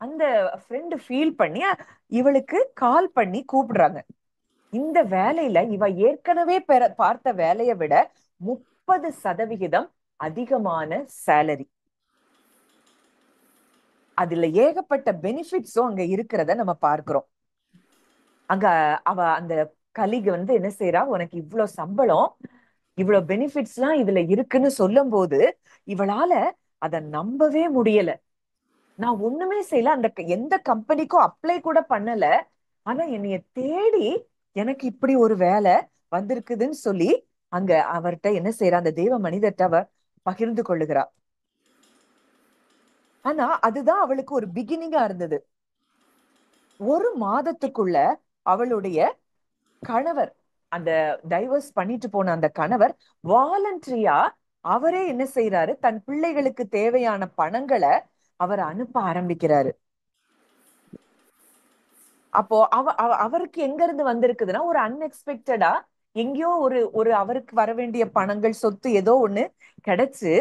அந்த ஃப்ரெண்டு ஃபீல் பண்ணி இவளுக்கு கால் பண்ணி கூப்பிடுறாங்க. இந்த வேலையில இவ ஏற்கனவே பார்த்த வேலையை விட 30% அதிகமான சேலரி, அதுல ஏகப்பட்ட பெனிஃபிட்ஸும் அங்க இருக்கிறத நம்ம பார்க்கிறோம். அங்க அவ அந்த கலிக் என்ன செய்யறா, உனக்கு இவ்வளவு சம்பளம், இவ்வளவு பெனிஃபிட்ஸ் எல்லாம் இதுல இருக்குன்னு சொல்லும் போது இவளால அதை நம்பவே முடியல. நான் ஒண்ணுமே செய்யல, அந்த எந்த கம்பெனிக்கும் அப்ளை கூட பண்ணல, ஆனா என்னைய தேடி எனக்கு இப்படி ஒரு வேலை வந்திருக்குதுன்னு சொல்லி அங்க அவர்கிட்ட என்ன செய்யறா, அந்த தேவ மனிதர்கிட்ட அவ பகிர்ந்து கொள்ளுகிறா. ஆனா அதுதான் அவளுக்கு ஒரு பிகினிங்கா இருந்தது. ஒரு மாதத்துக்குள்ள அவளுடைய கணவர், அந்த டைவர்ஸ் பண்ணிட்டு போன அந்த கணவர் வாலண்டரியா அவரே என்ன செய்யறாரு, தன் பிள்ளைகளுக்கு தேவையான பணங்களை அவர் அனுப்ப ஆரம்பிக்கிறாரு. அப்போ அவருக்கு எங்க இருந்து வந்திருக்குதுன்னா, ஒரு அன்எக்ஸ்பெக்டடா எங்கேயோ ஒரு அவருக்கு வர வேண்டிய பணங்கள், சொத்து ஏதோ ஒண்ணு கிடைச்சு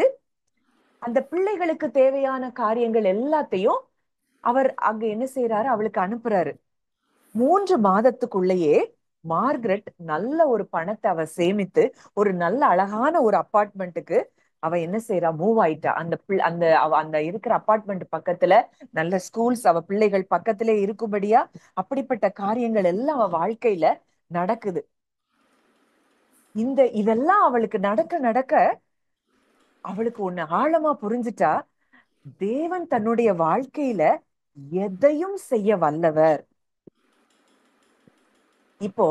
அந்த பிள்ளைகளுக்கு தேவையான காரியங்கள் எல்லாத்தையும் அவர் அங்க என்ன செய்யறாரு, அவளுக்கு அனுப்புறாரு. 3 மாதத்துக்குள்ளேயே மார்கரெட் நல்ல ஒரு பணத்தை அவ சேமித்து ஒரு நல்ல அழகான ஒரு அப்பார்ட்மெண்ட்டுக்கு அவ என்ன செய்யறா, மூவ் ஆயிட்டா. அந்த அவ அந்த இருக்கிற அப்பார்ட்மெண்ட் பக்கத்துல நல்ல ஸ்கூல்ஸ் அவ பிள்ளைகள் பக்கத்திலே இருக்கும்படியா அப்படிப்பட்ட காரியங்கள் எல்லாம் அவ வாழ்க்கையில நடக்குது. இதெல்லாம் அவளுக்கு நடக்க நடக்க அவளுக்கு ஒண்ணு ஆழமா புரிஞ்சுட்டா, தேவன் தன்னுடைய வாழ்க்கையில எதையும் செய்ய வல்லவர். இப்போ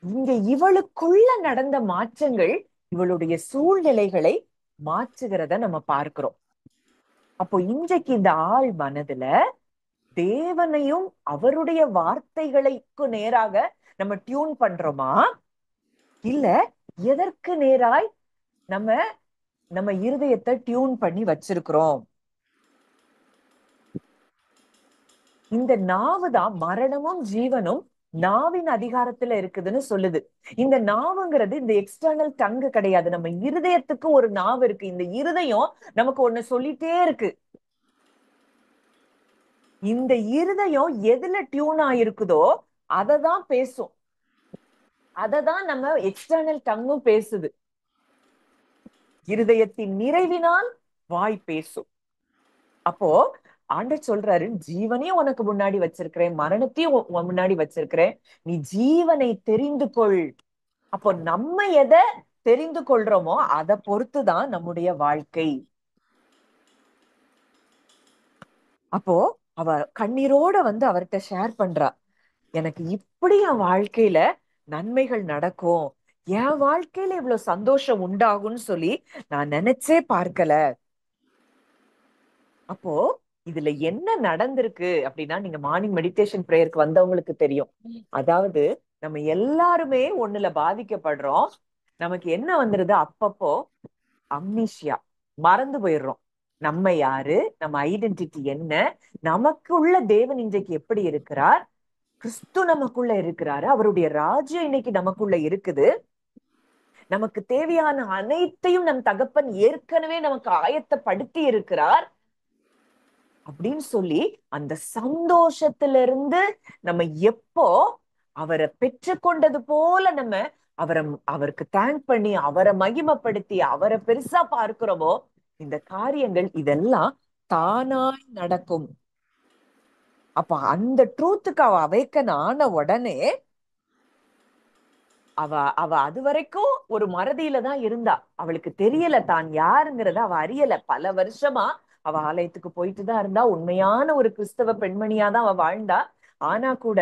இங்க இவளுக்குள்ள நடந்த மாற்றங்கள் இவளுடைய சூழ்நிலைகளை மாற்றுகிறத நம்ம பார்க்கிறோம். அப்போ இன்றைக்கு இந்த ஆள் மனதுல தேவனையும் அவருடைய வார்த்தைகளுக்கு நேராக நம்ம டியூன் பண்றோமா, இல்ல எதற்கு நேராய் நம்ம நம்ம இருதயத்தை டியூன் பண்ணி வச்சிருக்கிறோம்? இந்த நாவு தான் மரணமும் ஜீவனும் நாவின் அதிகாரத்துல இருக்குதுன்னு சொல்லுது. இந்த நாவுங்கிறது இந்த எக்ஸ்டர்னல் டங்கு கிடையாது. நம்ம இருதயத்துக்கு ஒரு நாவு இருக்கு. இந்த இருதயம் நமக்கு ஒண்ணு சொல்லிட்டே இருக்கு. இந்த இருதயம் எதுல டியூன் ஆயிருக்குதோ அததான் பேசும். அததான் நம்ம எக்ஸ்டர்னல் டங்கும் பேசுது. இருதயத்தின் நிறைவினால் வாய் பேசும். அப்போ ஆண்டவர் சொல்றாரு, ஜீவனையும் உனக்கு முன்னாடி வச்சிருக்கிறேன், மரணத்தையும் முன்னாடி வச்சிருக்கிறேன், நீ ஜீவனை தெரிந்து கொள். அப்போ நம்ம எதை தெரிந்து கொள்றோமோ அதை பொறுத்துதான் நம்முடைய வாழ்க்கை. அப்போ அவ கண்ணீரோட அவர்கிட்ட ஷேர் பண்றா, எனக்கு இப்படி என் வாழ்க்கையில நன்மைகள் நடக்கும், என் வாழ்க்கையில இவ்வளவு சந்தோஷம் உண்டாகும்னு சொல்லி நான் நினைச்சே பார்க்கல. அப்போ இதுல என்ன நடந்திருக்கு அப்படின்னா, நீங்க மார்னிங் மெடிடேஷன் பிரேயருக்கு வந்தவங்களுக்கு தெரியும். அதாவது நம்ம எல்லாருமே ஒண்ணுல பாதிக்கப்படுறோம். நமக்கு என்ன வந்துருது, அப்பப்போ அம்னீஷியா, மறந்து போயிடுறோம். நம்ம யாரு, நம்ம ஐடென்டிட்டி என்ன, நமக்குள்ள தேவன் இன்றைக்கு எப்படி இருக்கிறார், கிறிஸ்து நமக்குள்ள இருக்கிறாரு, அவருடைய ராஜ்யம் இன்னைக்கு நமக்குள்ள இருக்குது, நமக்கு தேவையான அனைத்தையும் நம் தகப்பன் ஏற்கனவே நமக்கு ஆயத்தப்படுத்தி இருக்கிறார் அப்படின்னு சொல்லி அந்த சந்தோஷத்திலிருந்து நம்ம எப்போ அவரை பெற்றுக்கொண்டது போல நம்ம அவருக்கு தேங்க் பண்ணி அவரை மகிமைப்படுத்தி அவரை பெருசா பார்க்கிறோமோ, இந்த காரியங்கள் இதெல்லாம் தானாய் நடக்கும். அப்ப அந்த ட்ரூத்துக்கு அவ அவேக்கன் ஆன உடனே அவ அவ அது வரைக்கும் ஒரு மறதியில தான் இருந்தா. அவளுக்கு தெரியல தான் யாருங்கிறத அவ அறியல. பல வருஷமா அவ ஆலயத்துக்கு போயிட்டு தான் இருந்தா. உண்மையான ஒரு கிறிஸ்தவ பெண்மணியா தான் அவ வாழ்ந்தா. ஆனா கூட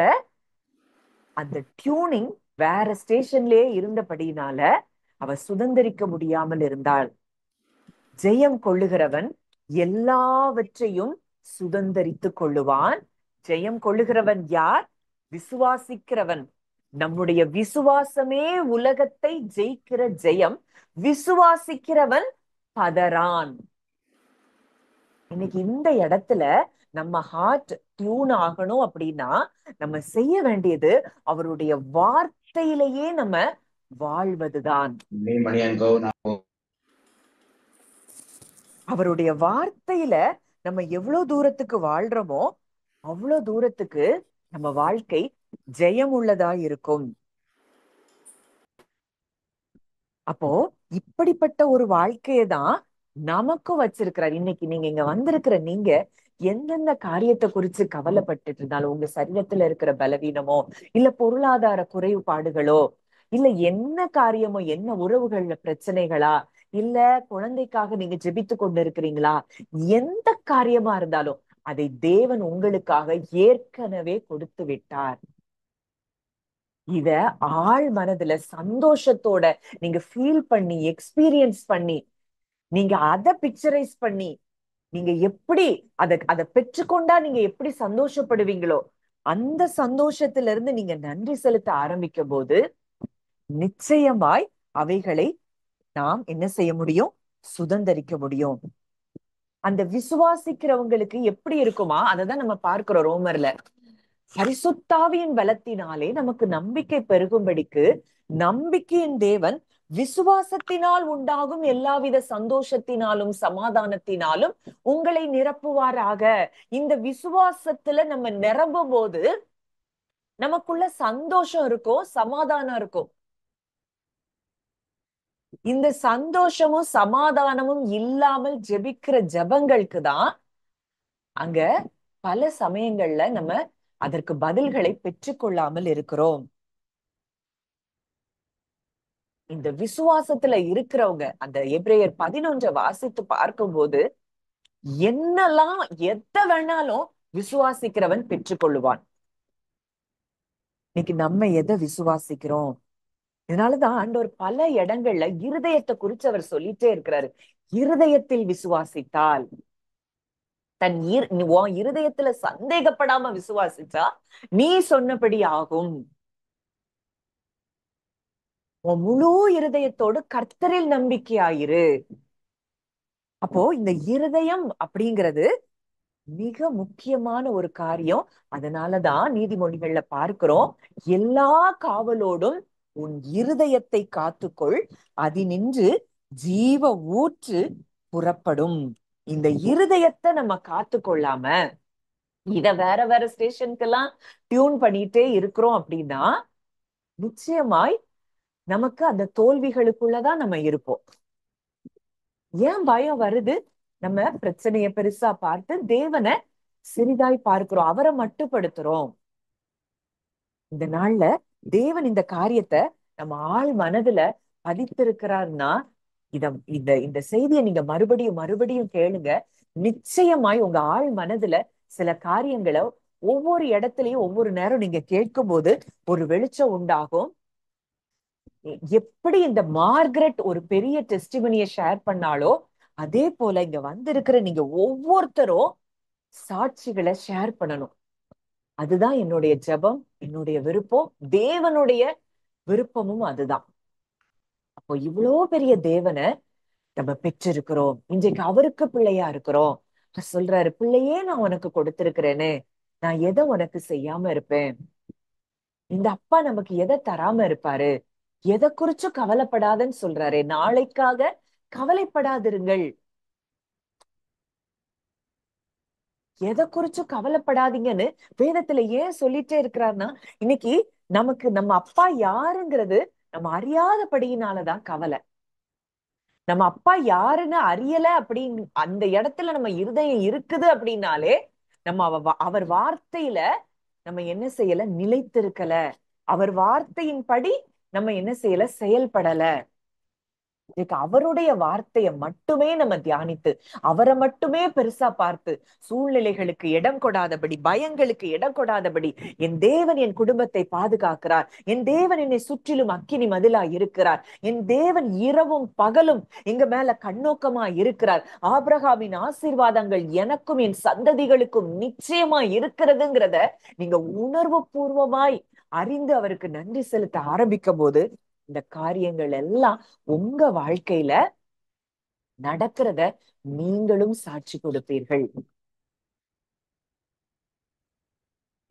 அந்த டியூனிங் வேற ஸ்டேஷன்லயே இருந்தபடினால அவ சுதந்திரிக்க முடியாமல் இருந்தாள். ஜெயம் கொள்ளுகிறவன் எல்லாவற்றையும் சுதந்திரித்துக் கொள்ளுவான். ஜெயம் கொள்ளுகிறவன் யார்? விசுவாசிக்கிறவன். நம்முடைய விசுவாசமே உலகத்தை ஜெயிக்கிற ஜெயம். விசுவாசிக்கிறவன் பதறான். இன்னைக்கு இந்த இடத்துல நம்ம ஹார்ட் டியூன் ஆகணும் அப்படின்னா நம்ம செய்ய வேண்டியது அவருடைய வார்த்தையிலேயே நம்ம வாழ்வதுதான். அவருடைய வார்த்தையில நம்ம எவ்வளவு தூரத்துக்கு வாழ்றோமோ அவ்வளவு தூரத்துக்கு நம்ம வாழ்க்கை ஜெயம் உள்ளதா இருக்கும். அப்போ இப்படிப்பட்ட ஒரு வாழ்க்கையை தான் நமக்கும் வச்சிருக்கிறார். இன்னைக்கு நீங்க இங்க வந்திருக்கிற நீங்க எந்தெந்த காரியத்தை குறிச்சு கவலைப்பட்டுட்டு இருந்தாலும், உங்க சரீரத்துல இருக்கிற பலவீனமோ, இல்ல பொருளாதார குறைபாடுகளோ, இல்ல என்ன காரியமோ, என்ன உறவுகள்ல பிரச்சனைகளா, இல்ல குழந்தைக்காக நீங்க ஜெபித்து கொண்டு இருக்கிறீங்களா, எந்த காரியமா இருந்தாலும் அதை தேவன் உங்களுக்காக ஏற்கனவே கொடுத்து விட்டார். இத ஆழ் மனதுல சந்தோஷத்தோட நீங்க ஃபீல் பண்ணி எக்ஸ்பீரியன்ஸ் பண்ணி நீங்க அதை பிக்சரைஸ் பண்ணி நீங்க எப்படி அதை பெற்றுக்கொண்டா நீங்க எப்படி சந்தோஷப்படுவீங்களோ அந்த சந்தோஷத்துல இருந்து நீங்க நன்றி செலுத்த ஆரம்பிக்கும் போது நிச்சயமாய் அவைகளை நாம் என்ன செய்ய முடியும், சுதந்திரிக்க முடியும். அந்த விசுவாசிக்கிறவங்களுக்கு எப்படி இருக்குமா, அததான் நம்ம பார்க்கிறோம் ரோமர்ல. பரிசுத்தாவியின் பலத்தினாலே நமக்கு நம்பிக்கை பெருகும்படிக்கு நம்பிக்கையின் தேவன் விசுவாசத்தினால் உண்டாகும் எல்லாவித சந்தோஷத்தினாலும் சமாதானத்தினாலும் உங்களை நிரப்புவாராக. இந்த விசுவாசத்துல நம்ம நிரம்பும் போது நமக்குள்ள சந்தோஷம் இருக்கும், சமாதானம் இருக்கும். இந்த சந்தோஷமும் சமாதானமும் இல்லாமல் ஜெபிக்கிற ஜெபங்களுக்கு தான் அங்க பல சமயங்கள்ல நம்ம அதற்கு பதில்களை பெற்றுக்கொள்ளாமல் இருக்கிறோம். இந்த விசுவாசத்துல இருக்கிறவங்க அந்த எபிரேயர் 11 வாசித்து பார்க்கும்போது என்னெல்லாம் எதை வேணாலும் விசுவாசிக்கிறவன் பெற்றுக்கொள்ளுவான். இன்னைக்கு நம்ம எதை விசுவாசிக்கிறோம்? இதனாலதான் ஆண்டவர் பல இடங்கள்ல இருதயத்தை குறிச்சு அவர் சொல்லிட்டே இருக்கிறாரு. இருதயத்தில் விசுவாசித்தால், உன் இருதயத்துல சந்தேகப்படாம விசுவாசிச்சா நீ சொன்னபடி ஆகும். உன் முழு இருதயத்தோடு கர்த்தரில் நம்பிக்கையாயிரு. அப்போ இந்த இருதயம் அப்படிங்கிறது மிக முக்கியமான ஒரு காரியம். அதனாலதான் நீதிமொழிகள்ல பார்க்கிறோம், எல்லா காவலோடும் உன் இருதயத்தை காத்துக்கொள், அதினின்று ஜீவ ஊற்று புறப்படும். இந்த இருதயத்தை நம்ம காத்து கொள்ளாம இத வேற வேற ஸ்டேஷனுக்கெல்லாம் டியூன் பண்ணிட்டே இருக்கிறோம் அப்படின்னா நிச்சயமாய் நமக்கு அந்த தோல்விகளுக்குள்ளதான் நம்ம இருப்போம். ஏன் பயம் வருது? நம்ம பிரச்சனைய பெருசா பார்த்து தேவனை சிறிதாய் பார்க்கிறோம், அவரை மட்டுப்படுத்துறோம். இந்த நாள்ல தேவன் இந்த காரியத்தை நம்ம ஆள் மனதுல பதித்திருக்கிறார்னா, இத இந்த இந்த செய்தியை நீங்க மறுபடியும் மறுபடியும் கேளுங்க. நிச்சயமாய் உங்க ஆள் மனதுல சில காரியங்களை ஒவ்வொரு இடத்துலயும் ஒவ்வொரு நேரம் நீங்க கேட்கும் போது ஒரு வெளிச்சம் உண்டாகும். எப்படி இந்த மார்கரெட் ஒரு பெரிய டெஸ்டிமனியை ஷேர் பண்ணாலோ, அதே போல இங்க வந்திருக்கிற நீங்க ஒவ்வொருத்தரும் சாட்சிகளை ஷேர் பண்ணணும். அதுதான் என்னுடைய ஜெபம், என்னுடைய விருப்பம், தேவனுடைய விருப்பமும் அதுதான். அப்போ இவ்வளோ பெரிய தேவனை நம்ம பெற்றிருக்கிறோம், இன்றைக்கு அவருக்கு பிள்ளையா இருக்கிறோம். சொல்றாரு, பிள்ளையே நான் உனக்கு கொடுத்திருக்கிறேனே, நான் எதை உனக்கு செய்யாம இருப்பேன்? இந்த அப்பா நமக்கு எதை தராம இருப்பாரு? எதை குறிச்சும் கவலைப்படாதன்னு சொல்றாரு. நாளைக்காக கவலைப்படாதிருங்கள். எதை குறிச்சும் கவலைப்படாதீங்கன்னு வேதத்துல ஏன் சொல்லிட்டே இருக்கிறார்னா, இன்னைக்கு நமக்கு நம்ம அப்பா யாருங்கிறது நம்ம அறியாதபடியினாலதான் கவலை. நம்ம அப்பா யாருன்னு அறியல அப்படின்னு அந்த இடத்துல நம்ம இருதயம் இருக்குது அப்படின்னாலே நம்ம அவர் வார்த்தையில நம்ம என்ன செய்யல, நிலைத்திருக்கல. அவர் வார்த்தையின்படி நம்ம என்ன செய்யல, செயல்படல. இதுக்கு அவருடைய வார்த்தையை மட்டுமே நம்ம தியானித்து அவரை மட்டுமே பெருசா பார்த்து சூழ்நிலைகளுக்கு இடம் கொடாதபடி, பயங்களுக்கு இடம் கொடாதபடி, என் தேவன் என் குடும்பத்தை பாதுகாக்கிறார், என் தேவன் என்னை சுற்றிலும் அக்கினி மதிலா இருக்கிறார், என் தேவன் இரவும் பகலும் எங்க மேல கண்ணோக்கமா இருக்கிறார், ஆபிரகாமின் ஆசீர்வாதங்கள் எனக்கும் என் சந்ததிகளுக்கும் நிச்சயமா இருக்கிறதுங்கிறத நீங்க உணர்வு பூர்வமாய் அறிந்து அவருக்கு நன்றி செலுத்த ஆரம்பிக்கும் போது இந்த காரியங்கள் எல்லாம் உங்க வாழ்க்கையில நடக்கிறத நீங்களும் சாட்சி கொடுப்பீர்கள்.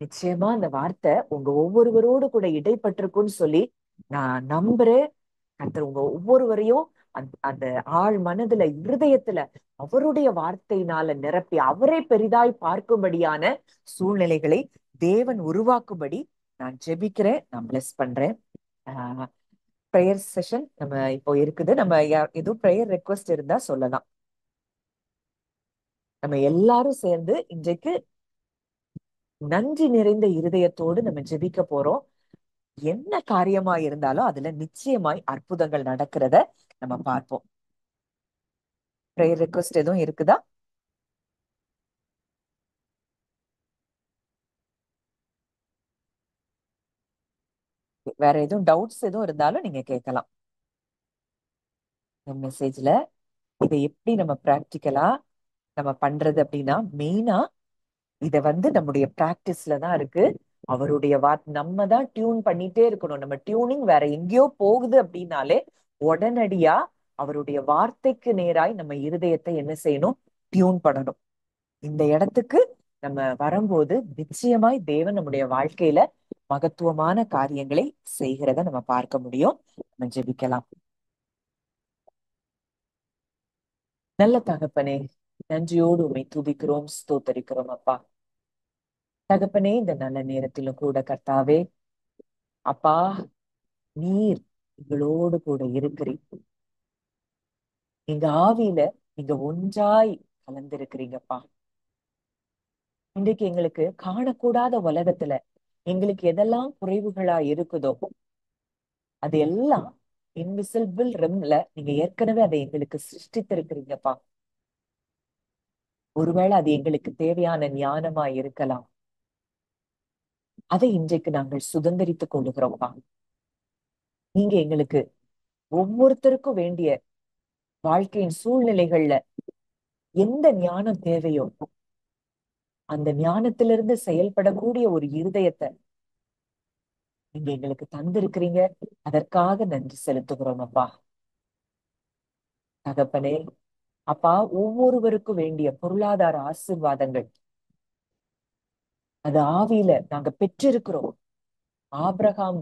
நிச்சயமா அந்த வார்த்தை உங்க ஒவ்வொருவரோடு கூட இடைப்பட்டிருக்கும்னு சொல்லி நான் நம்புறேன். கர்த்தர் உங்க ஒவ்வொருவரையும் அந்த ஆழ் மனதுல இருதயத்துல அவருடைய வார்த்தையினால நிரப்பி அவரை பெரிதாய் பார்க்கும்படியான சூழ்நிலைகளை தேவன் உருவாக்கும்படி நான் ஜெபிக்கிறேன். நான் பிளஸ் பண்றேன். ப்ரேயர் செஷன் நம்ம இப்போ இருக்குது. நம்ம எதுவும் ப்ரேயர் ரெக்வஸ்ட் இருந்தா சொல்லலாம். நம்ம எல்லாரும் சேர்ந்து இன்றைக்கு நன்றி நிறைந்த இருதயத்தோடு நம்ம ஜெபிக்க போறோம். என்ன காரியமா இருந்தாலும் அதுல நிச்சயமாய் அற்புதங்கள் நடக்கிறத நம்ம பார்ப்போம். ப்ரேயர் ரெக்வஸ்ட் எதுவும் இருக்குதா? வேற எதுவும் டவுட்ஸ் எதுவும் இருந்தாலும் நீங்க கேட்கலாம். இந்த மெசேஜ்ல இதை எப்படி நம்ம பிராக்டிக்கலா நம்ம பண்றது அப்படின்னா, மெயினா இத நம்முடைய பிராக்டிஸ்ல தான் இருக்கு. அவருடைய நம்ம தான் டியூன் பண்ணிட்டே இருக்கணும். நம்ம டியூனிங் வேற எங்கேயோ போகுது அப்படின்னாலே உடனடியா அவருடைய வார்த்தைக்கு நேராய் நம்ம இருதயத்தை என்ன செய்யணும், டியூன் பண்ணணும். இந்த இடத்துக்கு நம்ம வரும்போது நிச்சயமாய் தேவன் நம்முடைய வாழ்க்கையில மகத்துவமான காரியங்களை செய்கிறத நம்ம பார்க்க முடியும். நம்ம ஜெபிக்கலாம். நல்ல தகப்பனே, நன்றியோடு உம்மை துதிக்கிறோம், ஸ்தோத்தரிக்கிறோம் அப்பா. தகப்பனே, இந்த நல்ல நேரத்திலும் கூட கர்த்தாவே அப்பா, நீர் எங்களோடு கூட இருக்கிறீங்க. எங்க ஆவியில நீங்க ஒன்றாய் கலந்திருக்கிறீங்கப்பா. இன்றைக்கு எங்களுக்கு காணக்கூடாத உலகத்துல எங்களுக்கு எதெல்லாம் குறைவுகளா இருக்குதோ அது எல்லாம் இன்விசிபிள் ரெம்ல நீங்க ஏற்கனவே அதை எங்களுக்கு சிருஷ்டித்திருக்கிறீங்கப்பா. ஒருவேளை அது எங்களுக்கு தேவையான ஞானமா இருக்கலாம். அதை இன்றைக்கு நாங்கள் சுதந்திரித்துக் கொள்ளுகிறோம்ப்பா. நீங்க எங்களுக்கு ஒவ்வொருத்தருக்கும் வேண்டிய வாழ்க்கையின் சூழ்நிலைகள்ல எந்த ஞானம் தேவையோ அந்த ஞானத்திலிருந்து செயல்படக்கூடிய ஒரு இருதயத்தை நீங்க எங்களுக்கு தந்திருக்கிறீங்க. அதற்காக நன்றி செலுத்துகிறோம் அப்பா. தகப்பனே, அப்பா, ஒவ்வொருவருக்கும் வேண்டிய பொருளாதார ஆசீர்வாதங்கள் அது ஆவியில நாங்க பெற்றிருக்கிறோம். ஆபிரகாம்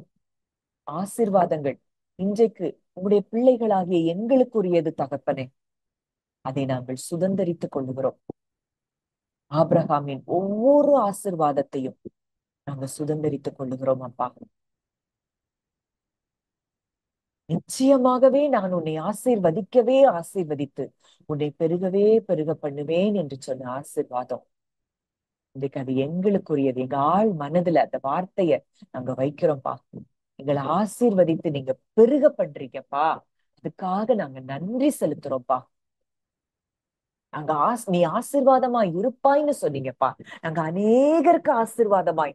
ஆசீர்வாதங்கள் இன்றைக்கு உங்களுடைய பிள்ளைகளாகிய எங்களுக்குரியது தகப்பனே. அதை நாங்கள் சுதந்தரித்துக் கொள்ளுகிறோம். ஆபிரகாமின் ஒவ்வொரு ஆசீர்வாதத்தையும் நாங்க சுதந்தரித்துக் கொள்ளுகிறோம் அப்பா. நிச்சயமாகவே நான் உன்னை ஆசீர்வதிக்கவே ஆசீர்வதித்து உன்னை பெருகவே பெருக பண்ணுவேன் என்று சொன்ன ஆசீர்வாதம் இன்றைக்கு அது எங்களுக்குரியது. எங்க ஆள் மனதுல அந்த வார்த்தைய நாங்க வைக்கிறோம்ப்பா. எங்களை ஆசீர்வதித்து நீங்க பெருக பண்றீங்கப்பா. அதுக்காக நாங்க நன்றி செலுத்துறோம்ப்பா. நாங்க நீ ஆசீர்வாதமாய் இருப்பாய்ன்னு சொன்னீங்கப்பா. நாங்க அநேகருக்கு ஆசீர்வாதமாய்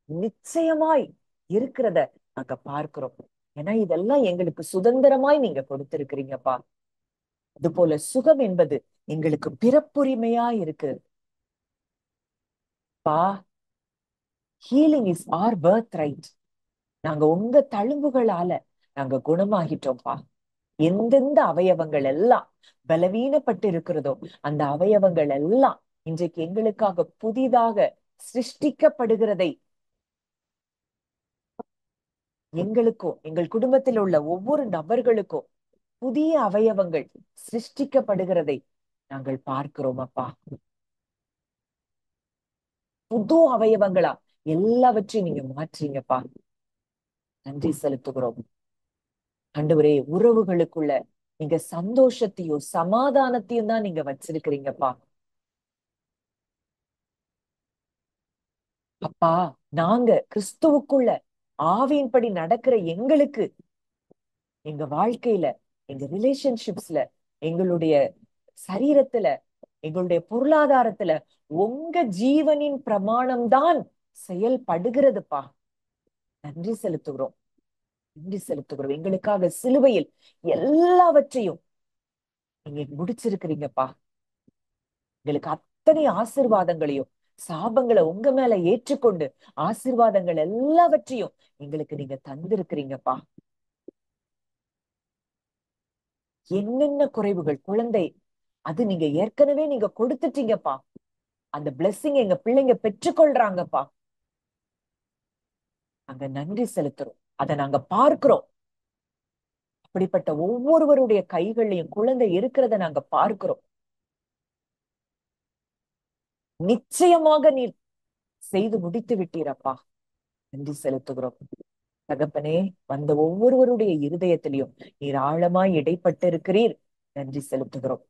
நிச்சயமாய் இருக்கிறத நாங்க பார்க்கிறோம். ஏன்னா இதெல்லாம் எங்களுக்கு சுதந்திரமாய் நீங்க கொடுத்திருக்கிறீங்கப்பா. அது போல சுகம் என்பது எங்களுக்கு பிறப்புரிமையா இருக்கு பா. Healing is our birth right. நாங்க உங்க தழும்புகளால நாங்க குணமாகிட்டோம்ப்பா. எந்தெந்த அவயவங்கள் எல்லாம் பலவீனப்பட்டு இருக்கிறதோ அந்த அவயவங்கள் எல்லாம் இன்றைக்கு எங்களுக்காக புதிதாக சிருஷ்டிக்கப்படுகிறதை எங்களுக்கும் எங்கள் குடும்பத்தில் உள்ள ஒவ்வொரு நபர்களுக்கும் புதிய அவயவங்கள் சிருஷ்டிக்கப்படுகிறதை நாங்கள் பார்க்கிறோம் அப்பா. புது அவயவங்களா எல்லாவற்றையும் நீங்க மாற்றீங்கப்பா. நன்றி செலுத்துகிறோம் ஆண்டவரே. உறவுகளுக்குள்ள நீங்க சந்தோஷத்தையும் சமாதானத்தையும் தான் நீங்க வச்சிருக்கிறீங்கப்பா. அப்பா, நாங்க கிறிஸ்துவுக்குள்ள ஆவியின்படி நடக்கிற எங்களுக்கு எங்க வாழ்க்கையில எங்க ரிலேஷன்ஷிப்ஸ்ல எங்களுடைய சரீரத்துல எங்களுடைய பொருளாதாரத்துல உங்க ஜீவனின் பிரமாணம் தான் செயல்படுகிறதுப்பா. நன்றி செலுத்துகிறோம். நன்றி செலுத்துகிறோம். எங்களுக்காக சிலுவையில் எல்லாவற்றையும் நீங்க முடிச்சிருக்கிறீங்கப்பா. எங்களுக்கு அத்தனை ஆசீர்வாதங்களையும் சாபங்களை உங்க மேல ஏற்றுக்கொண்டு ஆசீர்வாதங்கள் எல்லாவற்றையும் எங்களுக்கு நீங்க தந்திருக்கிறீங்கப்பா. என்னென்ன குறைவுகள் குழந்தை அது நீங்க ஏற்கனவே நீங்க கொடுத்துட்டீங்கப்பா. அந்த பிளெஸிங் எங்க பிள்ளைங்க பெற்றுக்கொள்றாங்கப்பா. நாங்க நன்றி செலுத்துறோம். அதை நாங்க பார்க்கிறோம். அப்படிப்பட்ட ஒவ்வொருவருடைய கைகளையும் குழந்தை இருக்கிறத நாங்க பார்க்கிறோம். நிச்சயமாக நீர் செய்து முடித்து விட்டீரப்பா. நன்றி செலுத்துகிறோம் தகப்பனே. வந்த ஒவ்வொருவருடைய இருதயத்திலையும் நீர் ஆழமாய் இடைப்பட்டு இருக்கிறீர். நன்றி செலுத்துகிறோம்.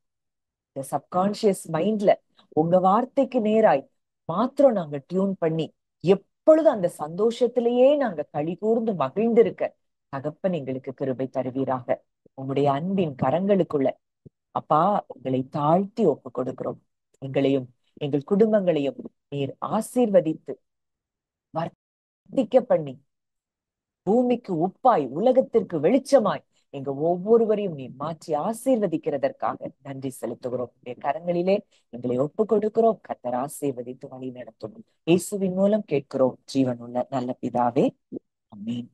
இந்த சப்கான்சியஸ் மைண்ட்ல உங்க வார்த்தைக்கு நேராய் மாத்திரம் நாங்க டியூன் பண்ணி எப்பொழுது அந்த சந்தோஷத்திலேயே நாங்க களி கூர்ந்து மகிழ்ந்திருக்க தகப்பன் எங்களுக்கு கிருபை தருவீராக. உங்களுடைய அன்பின் கரங்களுக்குள்ள அப்பா உங்களை தாழ்த்தி ஒப்பு கொடுக்கிறோம். எங்களையும் எங்கள் குடும்பங்களையும் நீர் ஆசீர்வதித்து வர்த்திக்க பண்ணி பூமிக்கு உப்பாய் உலகத்திற்கு வெளிச்சமாய் எங்க ஒவ்வொருவரையும் நீ மாற்றி ஆசீர்வதிக்கிறதற்காக நன்றி செலுத்துகிறோம். கரங்களிலே எங்களை ஒப்பு கொடுக்கிறோம். கர்த்தர் ஆசீர்வதித்து வழி நடத்தும். இயேசுவின் மூலம் கேட்கிறோம் ஜீவனுள்ள நல்ல பிதாவே. ஆமென்.